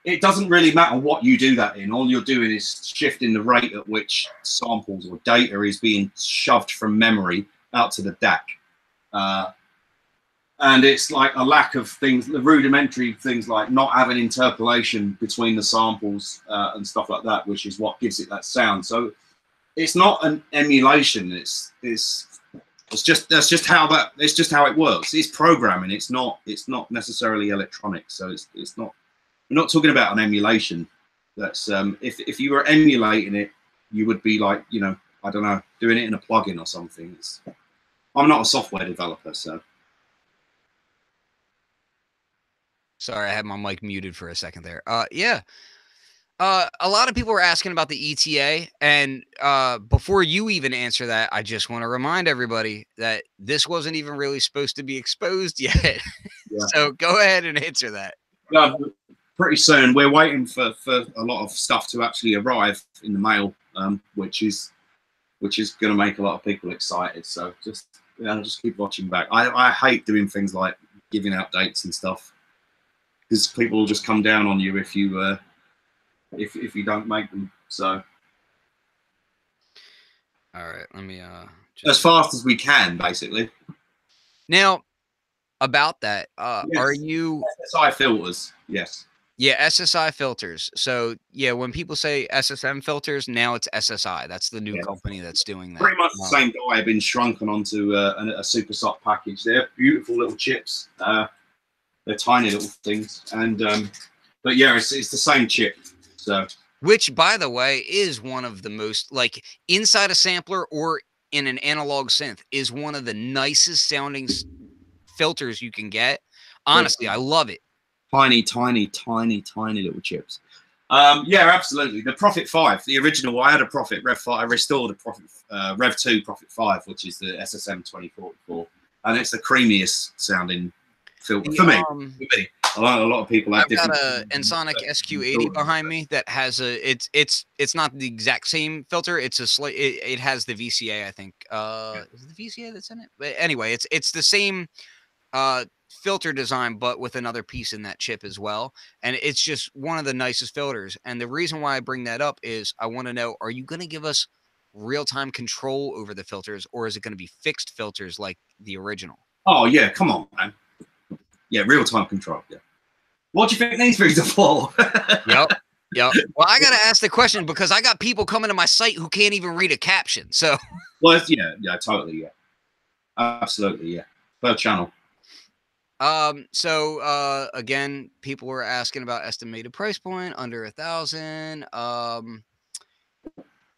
B: It doesn't really matter what you do that in. All you're doing is shifting the rate at which samples or data is being shoved from memory out to the DAC. And it's like a lack of things, the rudimentary things like not having interpolation between the samples and stuff like that, which is what gives it that sound. So it's not an emulation. It's just how it works. It's programming. It's not necessarily electronic. So it's not. We're not talking about an emulation. That's if you were emulating it, you would be like, you know, I don't know, doing it in a plugin or something. I'm not a software developer, so.
A: Sorry, I had my mic muted for a second there. Yeah. A lot of people were asking about the ETA, and before you even answer that, I just want to remind everybody that this wasn't even really supposed to be exposed yet. Yeah. So go ahead and answer that.
B: Pretty soon. We're waiting for a lot of stuff to actually arrive in the mail, which is going to make a lot of people excited. So just keep watching back. I hate doing things like giving out dates and stuff, because people will just come down on you if you don't make them. So
A: all right, let me
B: as fast as we can, basically.
A: Now about that, yes. Are you
B: SSI filters? Yes.
A: Yeah, SSI filters. So yeah, when people say SSM filters, now it's SSI. That's the new company that's doing that.
B: Pretty much the same guy have been shrunken onto a super soft package. They're beautiful little chips. They're tiny little things, and but yeah, it's the same chip. So,
A: which, by the way, is one of the most, like, inside a sampler or in an analog synth, is one of the nicest sounding filters you can get. Honestly, I love it.
B: Tiny little chips. Yeah, absolutely. The Prophet 5, the original. I had a Prophet Rev 5. I restored a Prophet Rev 2 Prophet 5, which is the SSM 2044, and it's the creamiest sounding filter for me. A lot of people have
A: different. I've got a Ensoniq SQ80 behind me that has a. It's not the exact same filter. It's a slight. It has the VCA, I think. Is it the VCA that's in it? But anyway, it's the same filter design, but with another piece in that chip as well. And it's just one of the nicest filters. And the reason why I bring that up is I want to know: are you going to give us real-time control over the filters, or is it going to be fixed filters like the original?
B: Oh yeah, come on, man. Yeah, real-time control. Yeah. What do you think these things are for?
A: Yep. Well, I got to ask the question because I got people coming to my site who can't even read a caption. So.
B: Well, yeah, totally, yeah. Absolutely, yeah. Per channel.
A: So again, people were asking about estimated price point under 1,000.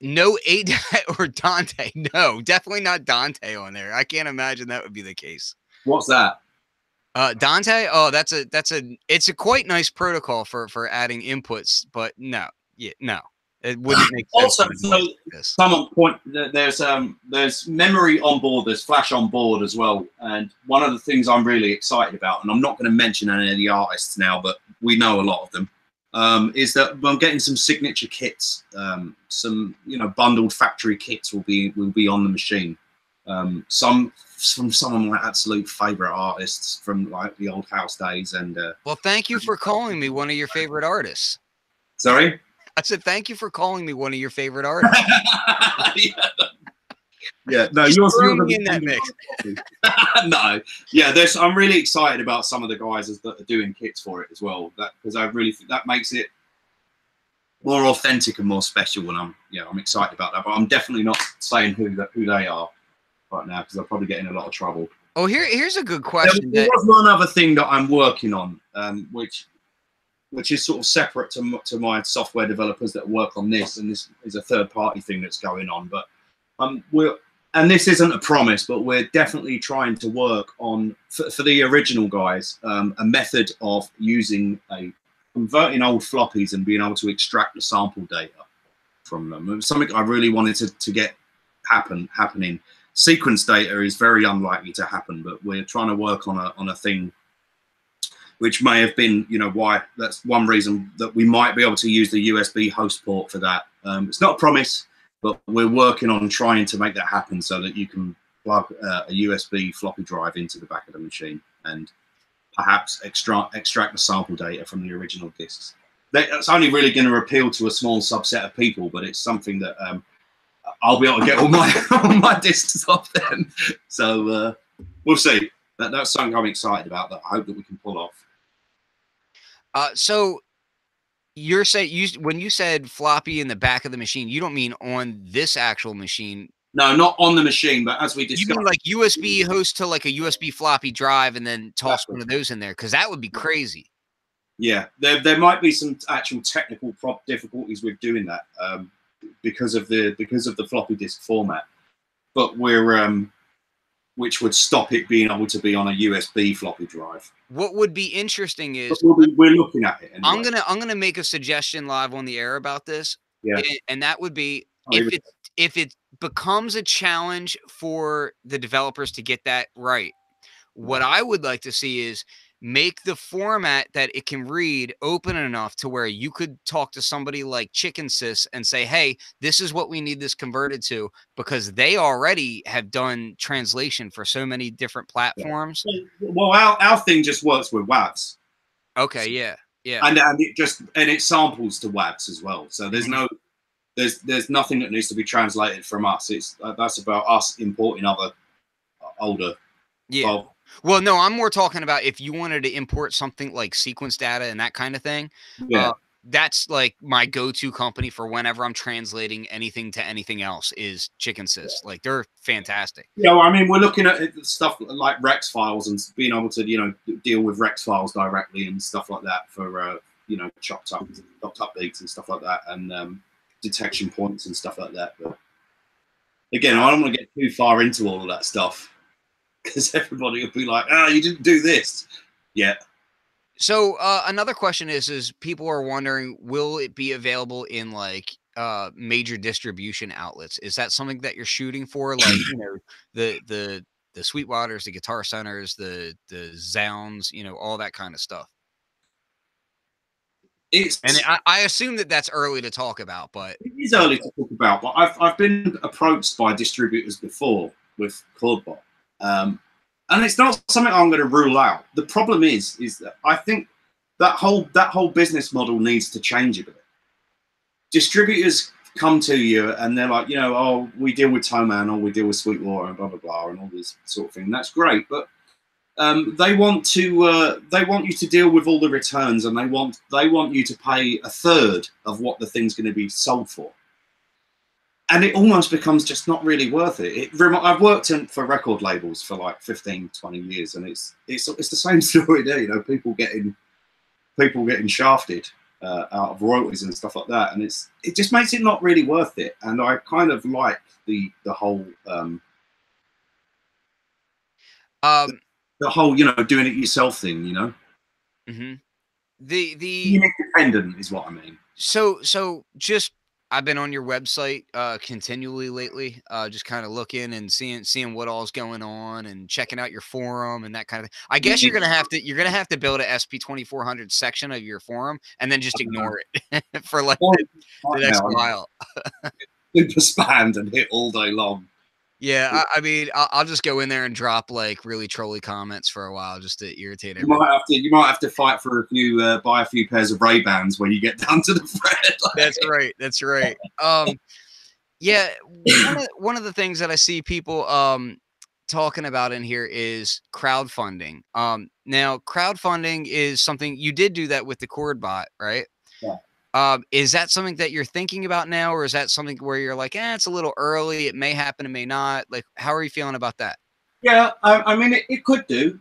A: No ADAT or Dante. No, definitely not Dante on there. I can't imagine that would be the case.
B: What's that?
A: Dante. Oh, it's a quite nice protocol for adding inputs, but no, it wouldn't make sense.
B: Also, someone point there's memory on board, there's flash on board as well, and one of the things I'm really excited about, and I'm not going to mention any of the artists now, but we know a lot of them, is that I'm getting some signature kits, some bundled factory kits will be on the machine. Some from some of my absolute favorite artists from like the old house days, and
A: well, thank you for calling me one of your favorite artists.
B: Sorry,
A: I said thank you for calling me one of your favorite artists.
B: Yeah, no, you're in that mix. No, yeah, I'm really excited about some of the guys that are doing kits for it as well. Because I really think that makes it more authentic and more special. When I'm excited about that, but I'm definitely not saying who they are right now because I'll probably get in a lot of trouble.
A: Oh, here's a good question.
B: There was one other thing that I'm working on, which which is sort of separate to my software developers that work on this, and this is a third-party thing that's going on. But and this isn't a promise, but we're definitely trying to work on, for the original guys, a method of converting old floppies and being able to extract the sample data from them. It was something I really wanted to get happening. Sequence data is very unlikely to happen, but we're trying to work on a thing which may have been, why that's one reason that we might be able to use the USB host port for that. It's not a promise, but we're working on trying to make that happen so that you can plug a USB floppy drive into the back of the machine and perhaps extract the sample data from the original discs. That's only really going to appeal to a small subset of people, but it's something that I'll be able to get all my discs off then. So we'll see. That's something I'm excited about that I hope that we can pull off.
A: So you're saying when you said floppy in the back of the machine, you don't mean on this actual machine?
B: No, not on the machine, but as we discussed,
A: you mean like USB host to like a USB floppy drive and then toss one of those in there, because that would be crazy.
B: Yeah, there might be some actual technical difficulties with doing that because of the floppy disk format, but which would stop it being able to be on a USB floppy drive.
A: What would be interesting is
B: we're looking at it. Anyway.
A: I'm gonna make a suggestion live on the air about this.
B: Yeah,
A: and that would be if it becomes a challenge for the developers to get that right. What I would like to see is make the format that it can read open enough to where you could talk to somebody like Chicken Sys and say, hey, this is what we need this converted to, because they already have done translation for so many different platforms.
B: Yeah. Well, our thing just works with WAVs.
A: Okay, yeah.
B: And it samples to WAVs as well. So there's there's nothing that needs to be translated from us. That's about us importing other older.
A: Yeah. Well, no, I'm more talking about if you wanted to import something like sequence data and that kind of thing.
B: Yeah.
A: That's like my go-to company for whenever I'm translating anything to anything else is Chicken Sys. Yeah. Like, they're fantastic.
B: Yeah, well, I mean, we're looking at stuff like Rex files and being able to, deal with Rex files directly and stuff like that for, chopped up beats and stuff like that, and detection points and stuff like that. But again, I don't want to get too far into all of that stuff, because everybody will be like, you didn't do this yet.
A: So another question is people are wondering, will it be available in like major distribution outlets? Is that something that you're shooting for? Like, the Sweetwaters, the Guitar Centers, the Zounds, all that kind of stuff. I assume that that's early to talk about, but
B: it is early to talk about. But I've been approached by distributors before with ChordBot. And it's not something I'm going to rule out. The problem is that I think that whole business model needs to change a bit. Distributors come to you and they're like, oh, we deal with Toman, or we deal with Sweetwater, and blah blah blah, and all this sort of thing. That's great, but they want you to deal with all the returns, and they want you to pay a third of what the thing's going to be sold for. And it almost becomes just not really worth it. I've worked for record labels for like 15, 20 years, and it's the same story there. People getting shafted out of royalties and stuff like that, and it just makes it not really worth it. And I kind of like the whole doing it yourself thing.
A: Mm-hmm.
B: Being independent is what I mean.
A: So just. I've been on your website continually lately, just kind of looking and seeing what all's going on and checking out your forum and that kind of thing. I guess you're gonna have to build a SP2400 section of your forum and then just ignore it for like the next while.
B: Super spammed and hit all day long.
A: Yeah, I mean, I'll just go in there and drop like really trolly comments for a while just to irritate
B: everyone. You might have to fight for buy a few pairs of Ray-Bans when you get down to the thread.
A: That's right. That's right. Yeah, one of the things that I see people talking about in here is crowdfunding. Now crowdfunding is something you did do that with the ChordBot, right?
B: Yeah.
A: Is that something that you're thinking about now, or is that something where you're like, it's a little early, it may happen, it may not? Like, how are you feeling about that?
B: Yeah, I mean, it could do.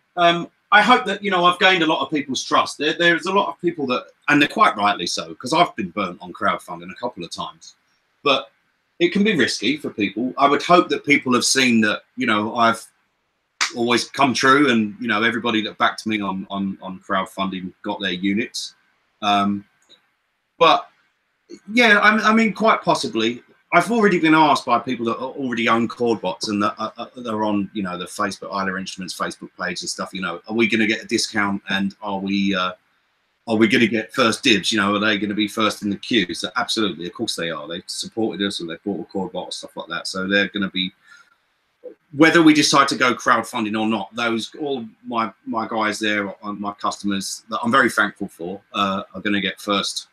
B: I hope that, you know, I've gained a lot of people's trust. There's a lot of people that, and they're quite rightly so, because I've been burnt on crowdfunding a couple of times, but it can be risky for people. I would hope that people have seen that, you know, I've always come true, and, you know, everybody that backed me on crowdfunding got their units. But yeah, I mean, quite possibly. I've already been asked by people that already own ChordBots and that they're on, you know, the Facebook Isla Instruments Facebook page and stuff. You know, are we going to get a discount, and are we going to get first dibs? You know, are they going to be first in the queue? So absolutely, of course they are. They've supported us, or they bought a ChordBot or stuff like that. So they're going to be, whether we decide to go crowdfunding or not. Those, all my guys there, my customers that I'm very thankful for, are going to get first.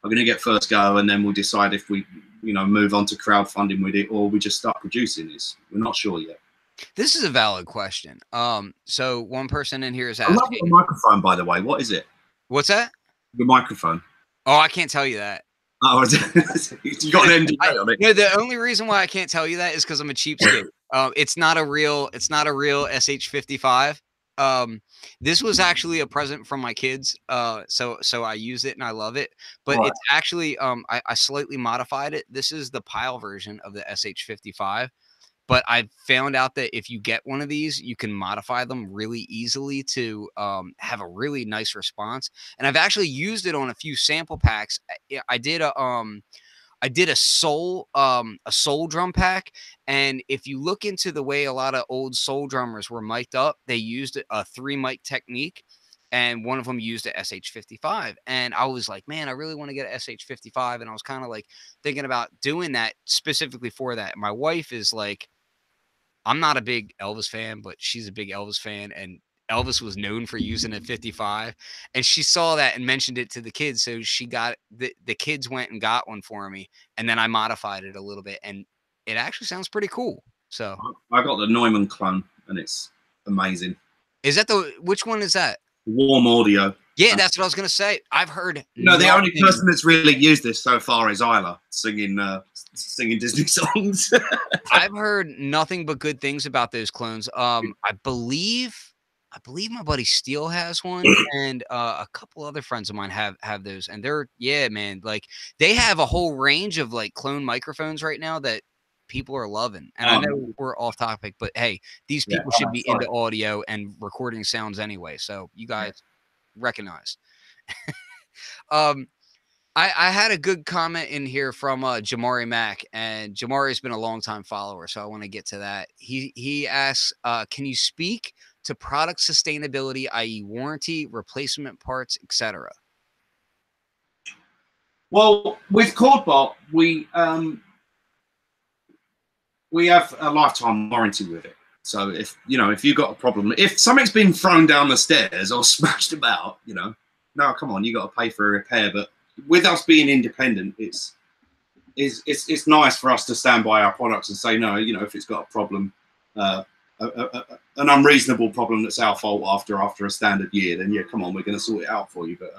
B: Are going to get first go, and then we'll decide if we, you know, move on to crowdfunding with it, or we just start producing this. We're not sure yet.
A: This is a valid question. So one person in here is
B: asking. I love your microphone, by the way. What is it?
A: What's that?
B: Your microphone.
A: Oh, I can't tell you that.
B: Oh, you got an NDA on it.
A: No, the only reason why I can't tell you that is because I'm a cheapskate. It's not a real SH55. This was actually a present from my kids. So I use it and I love it, but it's actually, I slightly modified it. This is the pile version of the SH55, but I found out that if you get one of these, you can modify them really easily to, have a really nice response. And I've actually used it on a few sample packs. I did a soul drum pack, and if you look into the way a lot of old soul drummers were mic'd up, they used a 3-mic technique, and one of them used a SH55. And I was like, man, I really want to get a SH55, and I was kind of like thinking about doing that specifically for that. My wife is like, I'm not a big Elvis fan, but she's a big Elvis fan, and Elvis was known for using a 55, and she saw that and mentioned it to the kids. So she got the kids went and got one for me, and then I modified it a little bit, and it actually sounds pretty cool. So
B: I got the Neumann clone, and it's amazing.
A: Is that which one is that?
B: Warm Audio.
A: Yeah, that's what I was gonna say. I've heard.
B: No, the only person that's really used this so far is Isla, singing Disney songs.
A: I've heard nothing but good things about those clones. I believe my buddy Steele has one, and a couple other friends of mine have those, and they're, yeah, man, like they have a whole range of like clone microphones right now that people are loving. And I know we're off topic, but hey, these people should be into audio and recording sounds anyway, so you guys recognize. I had a good comment in here from Jamari Mack, and Jamari's been a longtime follower, so I want to get to that. He asks, can you speak to product sustainability, i.e. warranty, replacement parts, etc.?
B: Well, with ChordBot, we have a lifetime warranty with it. So if you've got a problem, if something's been thrown down the stairs or smashed about, no, come on, you got to pay for a repair. But with us being independent, it's nice for us to stand by our products and say, no, if it's got a problem, an unreasonable problem that's our fault after a standard year, then yeah, come on, we're going to sort it out for you. But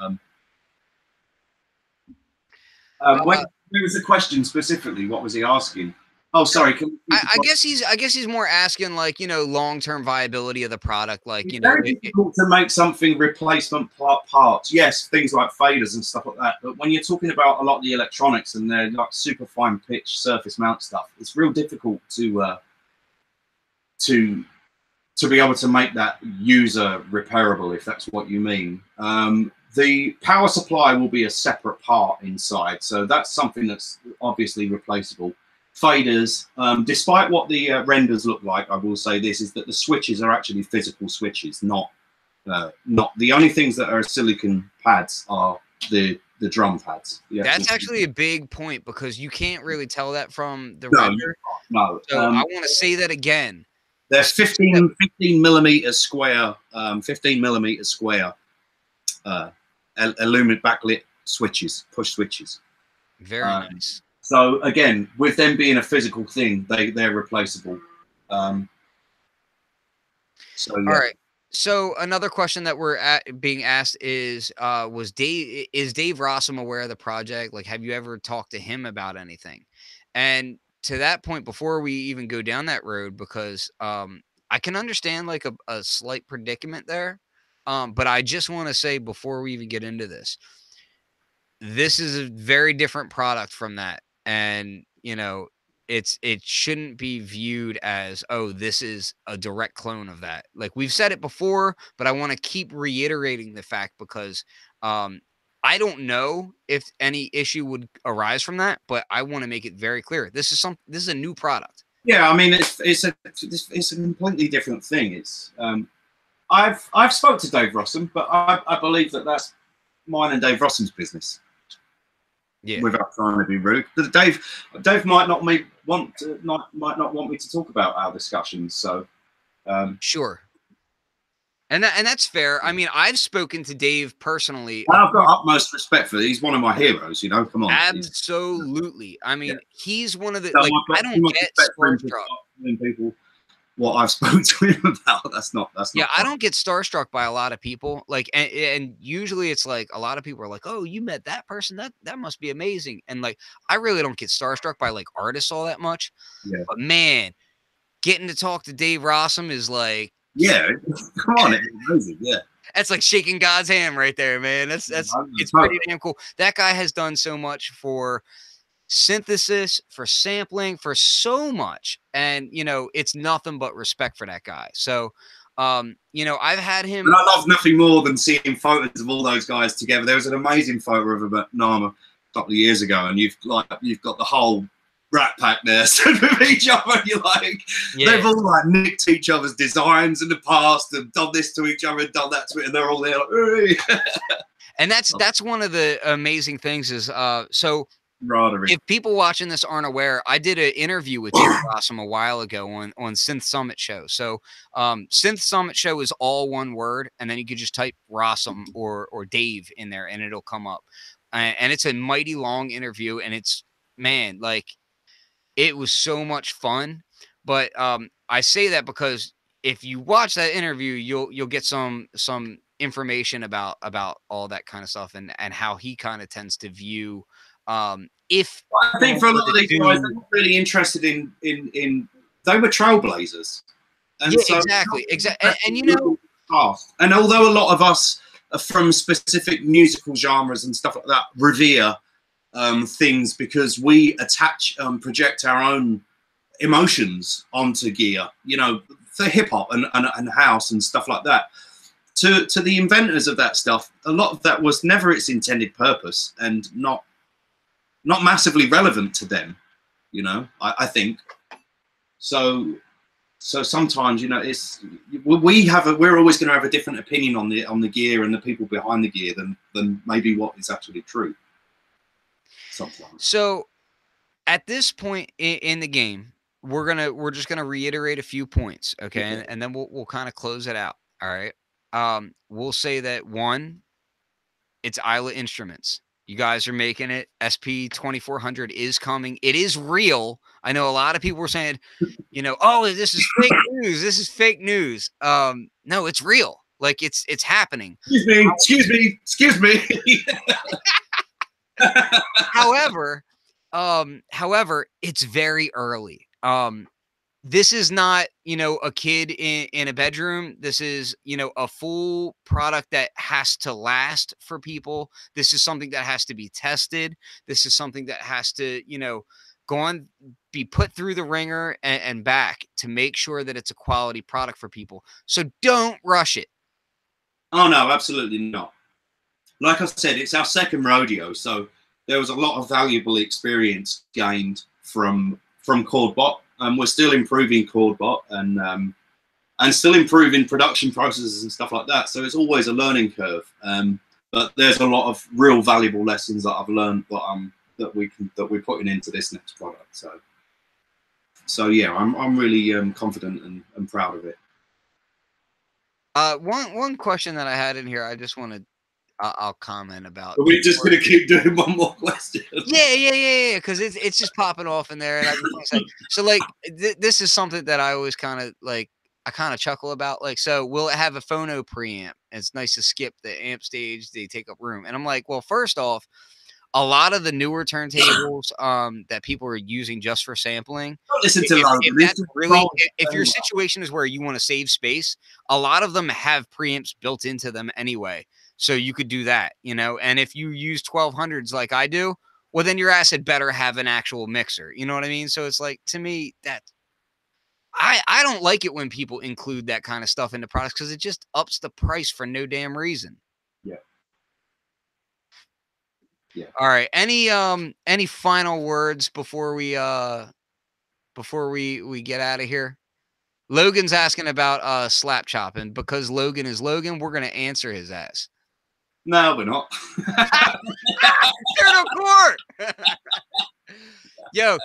B: there was a question specifically. What was he asking? Oh, sorry.
A: I guess he's more asking, like, long-term viability of the product. Like,
B: it's very difficult to make something replacement parts. Yes, things like faders and stuff like that. But when you're talking about a lot of the electronics and they're like super fine pitch surface mount stuff, it's real difficult to be able to make that user repairable, if that's what you mean. The power supply will be a separate part inside, so that's something that's obviously replaceable. Faders, despite what the renders look like, I will say this, is that the switches are actually physical switches, not the only things that are silicon pads are the drum pads.
A: That's actually a big point, because you can't really tell that from the render.
B: No.
A: So I want to say that again.
B: There's 15 millimeter square, aluminum backlit switches, push switches.
A: Very nice.
B: So again, with them being a physical thing, they're replaceable. So yeah.
A: All right. So another question that we're being asked is Dave Rossum aware of the project? Like, have you ever talked to him about anything? And to that point, before we even go down that road, because I can understand like a slight predicament there. But I just want to say before we even get into this is a very different product from that. And, it shouldn't be viewed as, oh, this is a direct clone of that. Like we've said it before, but I want to keep reiterating the fact because I don't know if any issue would arise from that, but I want to make it very clear. This is a new product.
B: Yeah, I mean, it's a completely different thing. It's I've spoke to Dave Rossum, but I believe that's mine and Dave Rossum's business.
A: Yeah.
B: Without trying to be rude, Dave might not want me to talk about our discussions. So
A: sure. And that's fair. I mean, I've spoken to Dave personally.
B: I've got utmost respect for him. He's one of my heroes, you know. Come on.
A: Absolutely. I mean, he's one of the
B: So
A: like I don't get starstruck.
B: People what I've spoken to him about. That's not
A: Yeah,
B: fun.
A: I don't get starstruck by a lot of people. Like and usually it's like a lot of people are like, "Oh, you met that person? That must be amazing." And like I really don't get starstruck by like artists all that much.
B: Yeah.
A: But man, getting to talk to Dave Rossum is like
B: yeah, come on, it's amazing. Yeah.
A: That's like shaking God's hand right there, man. It's pretty damn cool. That guy has done so much for synthesis, for sampling, for so much. And, it's nothing but respect for that guy. So, I've had him.
B: And I love nothing more than seeing photos of all those guys together. There was an amazing photo of them at NAMA a couple of years ago, and you've got the whole Rat Pack there stood with each other. And you're like, they've all like nicked each other's designs in the past and done this to each other and done that to it, and they're all there like, hey.
A: And that's one of the amazing things is so if people watching this aren't aware, I did an interview with Dave Rossum a while ago on Synth Summit Show. So Synth Summit Show is all one word, and then you could just type Rossum or Dave in there and it'll come up. And it's a mighty long interview, and it's, man, like it was so much fun. But I say that because if you watch that interview, you'll get some information about all that kind of stuff and how he kind of tends to view if
B: I think for a lot of these guys, they're not really interested in they were trailblazers. And
A: yeah, so exactly. And
B: and although a lot of us are from specific musical genres and stuff like that, revere things because we project our own emotions onto gear, for hip hop and house and stuff like that. To the inventors of that stuff, a lot of that was never its intended purpose and not massively relevant to them, I think. So sometimes, we're always going to have a different opinion on the gear and the people behind the gear than maybe what is actually true. Sometimes.
A: So at this point in the game, we're just gonna reiterate a few points, okay, and then we'll kind of close it out. All right. We'll say that one, it's Isla Instruments. You guys are making it. s2400 is coming. It is real. I know a lot of people were saying, oh, this is fake news. This is fake news. No, it's real. Like it's happening.
B: Excuse me.
A: However, it's very early. This is not, a kid in a bedroom. This is, a full product that has to last for people. This is something that has to be tested. This is something that has to, be put through the ringer and back to make sure that it's a quality product for people. So don't rush it.
B: Oh, no, absolutely not. Like I said, it's our second rodeo. So there was a lot of valuable experience gained from ChordBot. We're still improving ChordBot and still improving production processes and stuff like that. So it's always a learning curve. But there's a lot of real valuable lessons that I've learned that we're putting into this next product. So yeah, I'm really confident and proud of it.
A: One question that I had in here, I just wanted. I'll comment about.
B: We're just gonna keep doing one more question.
A: Yeah. Because it's just popping off in there, and I just want to say, so like this is something that I always kind of like. I kind of chuckle about, like, so will it have a phono preamp? It's nice to skip the amp stage; they take up room. And I'm like, well, first off, a lot of the newer turntables that people are using just for sampling,
B: Don't listen to
A: if
B: Logan.
A: that's really, if your situation is where you want to save space, a lot of them have preamps built into them anyway. So you could do that, you know, and if you use 1200s like I do, well, then your ass had better have an actual mixer. You know what I mean? So it's like, to me, that I don't like it when people include that kind of stuff into products because it just ups the price for no damn reason.
B: Yeah. Yeah.
A: All right. Any final words before we get out of here? Logan's asking about slap chopping. Because Logan is Logan, we're gonna answer his ass.
B: No, we're not.
A: Turtle court. Yo,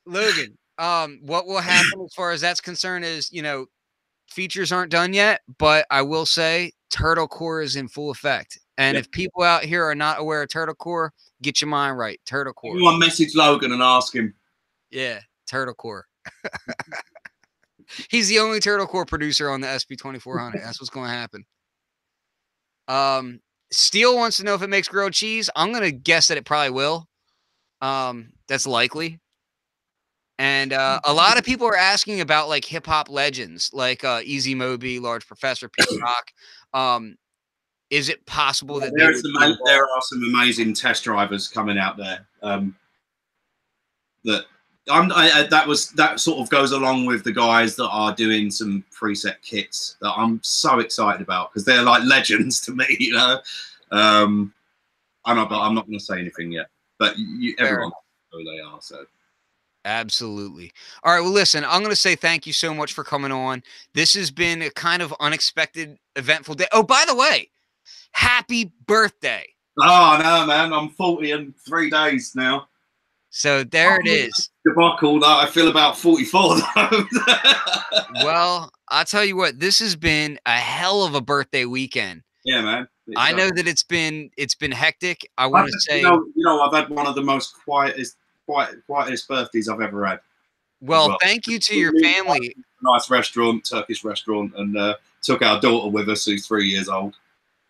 A: Logan, what will happen as far as that's concerned is, you know, features aren't done yet, but I will say Turtle Core is in full effect. And if people out here are not aware of Turtle Core, get your mind right. Turtle Core.
B: Everyone message Logan and ask him.
A: Yeah, Turtle Core. He's the only Turtle Core producer on the s2400. That's what's going to happen. Steel wants to know if it makes grilled cheese. I'm going to guess that it probably will. That's likely. And a lot of people are asking about like hip hop legends like Easy Moby, Large Professor, Pete Rock. Is it possible that
B: there are some amazing test drivers coming out there? That sort of goes along with the guys that are doing some preset kits that I'm so excited about because they're like legends to me, you know. I'm not going to say anything yet, but everyone knows who they are. So.
A: Absolutely. All right. Well, listen, I'm going to say thank you so much for coming on. This has been a kind of unexpected, eventful day. Oh, by the way, happy birthday.
B: Oh, no, man. I'm 40 in 3 days now.
A: So there it is.
B: Debacle that I feel about 44, though.
A: Well, I'll tell you what, this has been a hell of a birthday weekend.
B: Yeah, man.
A: I know that it's been hectic. I want to say,
B: you know, I've had one of the most quietest birthdays I've ever had.
A: Well, thank you to your family.
B: Nice restaurant, Turkish restaurant, and took our daughter with us, who's 3 years old,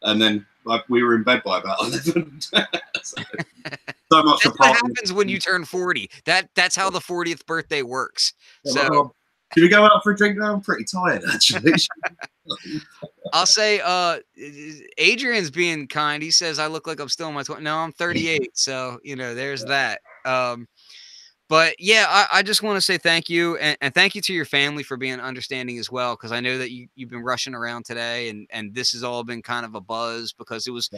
B: and then we were in bed by about 11. So much.
A: That's what happens when you turn 40. That's how the 40th birthday works. So,
B: should we go out for a drink now? I'm pretty tired, actually.
A: I'll say, Adrian's being kind. He says I look like I'm still in my 20s. No, I'm 38. So, you know, there's that. But yeah, I just want to say thank you, and thank you to your family for being understanding as well, because I know that you've been rushing around today, and this has all been kind of a buzz because it was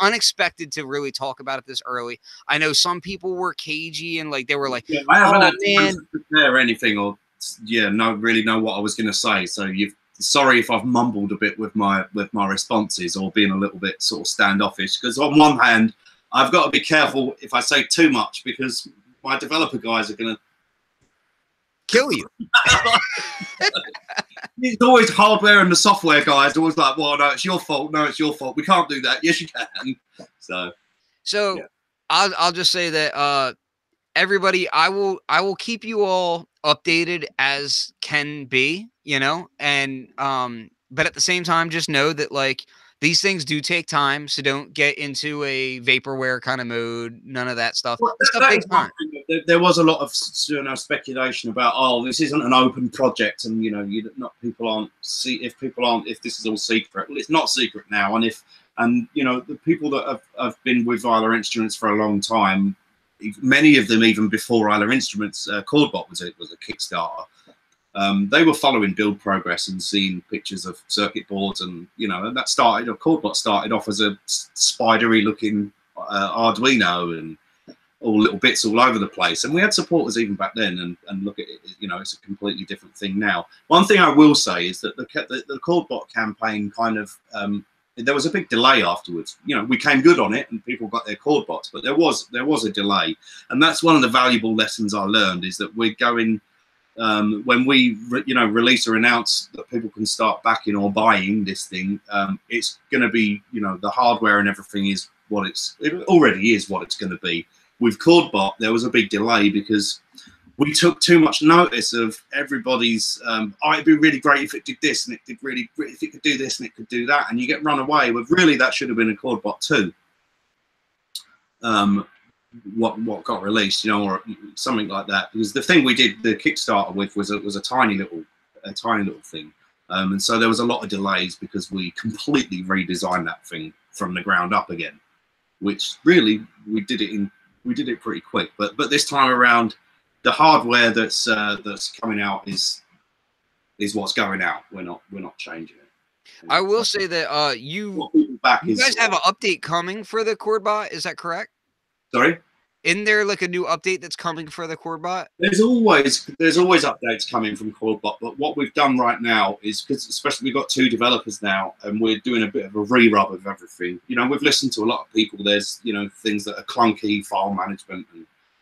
A: unexpected to really talk about it this early. I know some people were cagey and like they were like,
B: I haven't had time to prepare anything or really know what I was going to say. So sorry if I've mumbled a bit with my responses or being a little bit sort of standoffish, because on one hand I've got to be careful if I say too much because my developer guys are going to
A: kill you.
B: It's always hardware and the software guys are always like, well, no, it's your fault. No, it's your fault. We can't do that. Yes, you can. So yeah.
A: I'll just say that everybody, I will keep you all updated as can be, you know, and but at the same time, just know that like these things do take time, so don't get into a vaporware kind of mode. None of that stuff.
B: Well,
A: stuff takes time.
B: There was a lot of speculation about, oh, this isn't an open project, and if this is all secret. Well, it's not secret now, and the people that have been with Isla Instruments for a long time, many of them even before Isla Instruments, Chordbot was a Kickstarter. They were following build progress and seeing pictures of circuit boards, and that Chordbot started off as a spidery looking Arduino and all little bits all over the place. And we had supporters even back then, and look at it, it's a completely different thing now. One thing I will say is that the Chordbot campaign kind of there was a big delay afterwards. We came good on it and people got their Chordbots, but there was a delay, and that's one of the valuable lessons I learned, is that we're going. When we release or announce that people can start backing or buying this thing, it's going to be the hardware and everything is it already is what it's going to be. With Chordbot, there was a big delay because we took too much notice of everybody's it'd be really great if it did this, and if it could do this and it could do that, and you get run away with really that should have been a Chordbot 2. what got released, you know, or something like that. Because the thing we did the Kickstarter with was a tiny little thing, and so there was a lot of delays because we completely redesigned that thing from the ground up again, which really we did it pretty quick. But this time around, the hardware that's coming out is what's going out. We're not changing it.
A: I will say that you guys have an update coming for the ChordBot. Is that correct?
B: Sorry?
A: Isn't there like a new update that's coming for the ChordBot?
B: There's always updates coming from ChordBot, but what we've done right now is, because especially we've got 2 developers now, and we're doing a bit of a re-rub of everything. You know, we've listened to a lot of people. There's, you know, things that are clunky, file management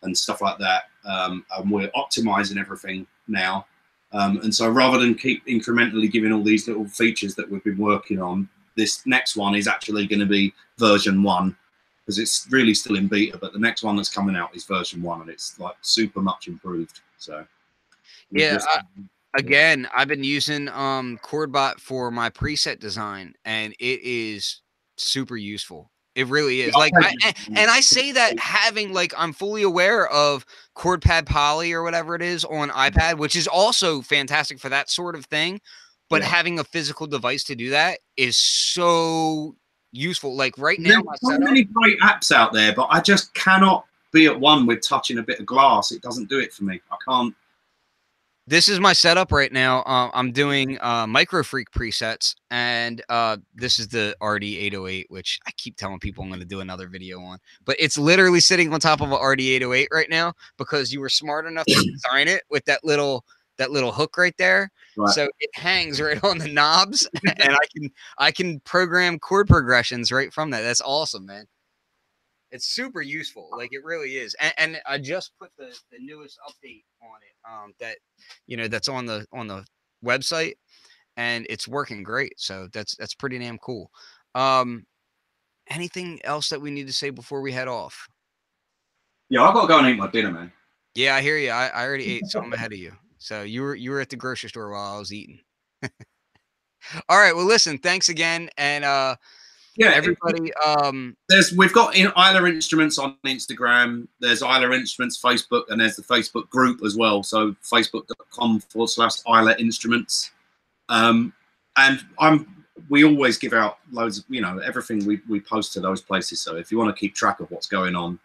B: and stuff like that, and we're optimizing everything now. And so rather than keep incrementally giving all these little features that we've been working on, this next one is actually going to be version 1. Because it's really still in beta, but the next one that's coming out is version 1, and it's like super much improved. So
A: yeah, again, I've been using ChordBot for my preset design, and it is super useful. It really is. Like, I say that having, like, I'm fully aware of ChordPad Poly or whatever it is on iPad, which is also fantastic for that sort of thing. But having a physical device to do that is so useful. Like right now,
B: there's so many great apps out there, but I just cannot be at one with touching a bit of glass. It doesn't do it for me. I can't.
A: This is my setup right now. I'm doing Microfreak presets, and this is the RD808, which I keep telling people I'm going to do another video on. But it's literally sitting on top of a RD808 right now because you were smart enough to design it with that little hook right there. Right. So it hangs right on the knobs, and I can program chord progressions right from that. That's awesome, man. It's super useful. Like it really is. And I just put the newest update on it that, you know, that's on the website, and it's working great. So that's pretty damn cool. Anything else that we need to say before we head off?
B: Yeah, I've got to go and eat my dinner, man.
A: Yeah, I hear you. I already ate, so I'm ahead of you. So you were at the grocery store while I was eating. All right. Well, listen, thanks again. And yeah, everybody.
B: We've got Isla Instruments on Instagram. There's Isla Instruments Facebook, and there's the Facebook group as well. So facebook.com/Isla Instruments. And we always give out loads of, you know, everything we post to those places. So if you want to keep track of what's going on,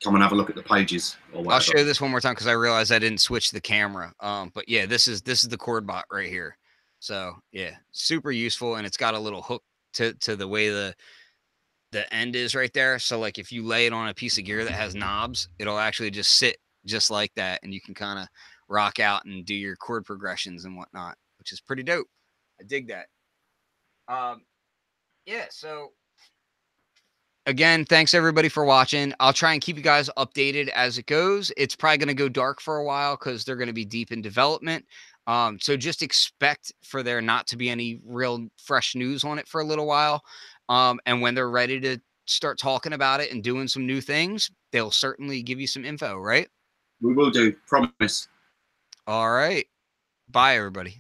B: come and have a look at the pages. Or whatever.
A: I'll show this one more time because I realized I didn't switch the camera. But yeah, this is the ChordBot right here. So yeah, super useful, and it's got a little hook to the way the end is right there. So like if you lay it on a piece of gear that has knobs, it'll actually just sit just like that, and you can kind of rock out and do your chord progressions and whatnot, which is pretty dope. I dig that. Yeah, so again, thanks everybody for watching. I'll try and keep you guys updated as it goes. It's probably going to go dark for a while because they're going to be deep in development. So just expect for there not to be any real fresh news on it for a little while. And when they're ready to start talking about it and doing some new things, they'll certainly give you some info, right?
B: We will do. Promise.
A: All right. Bye, everybody.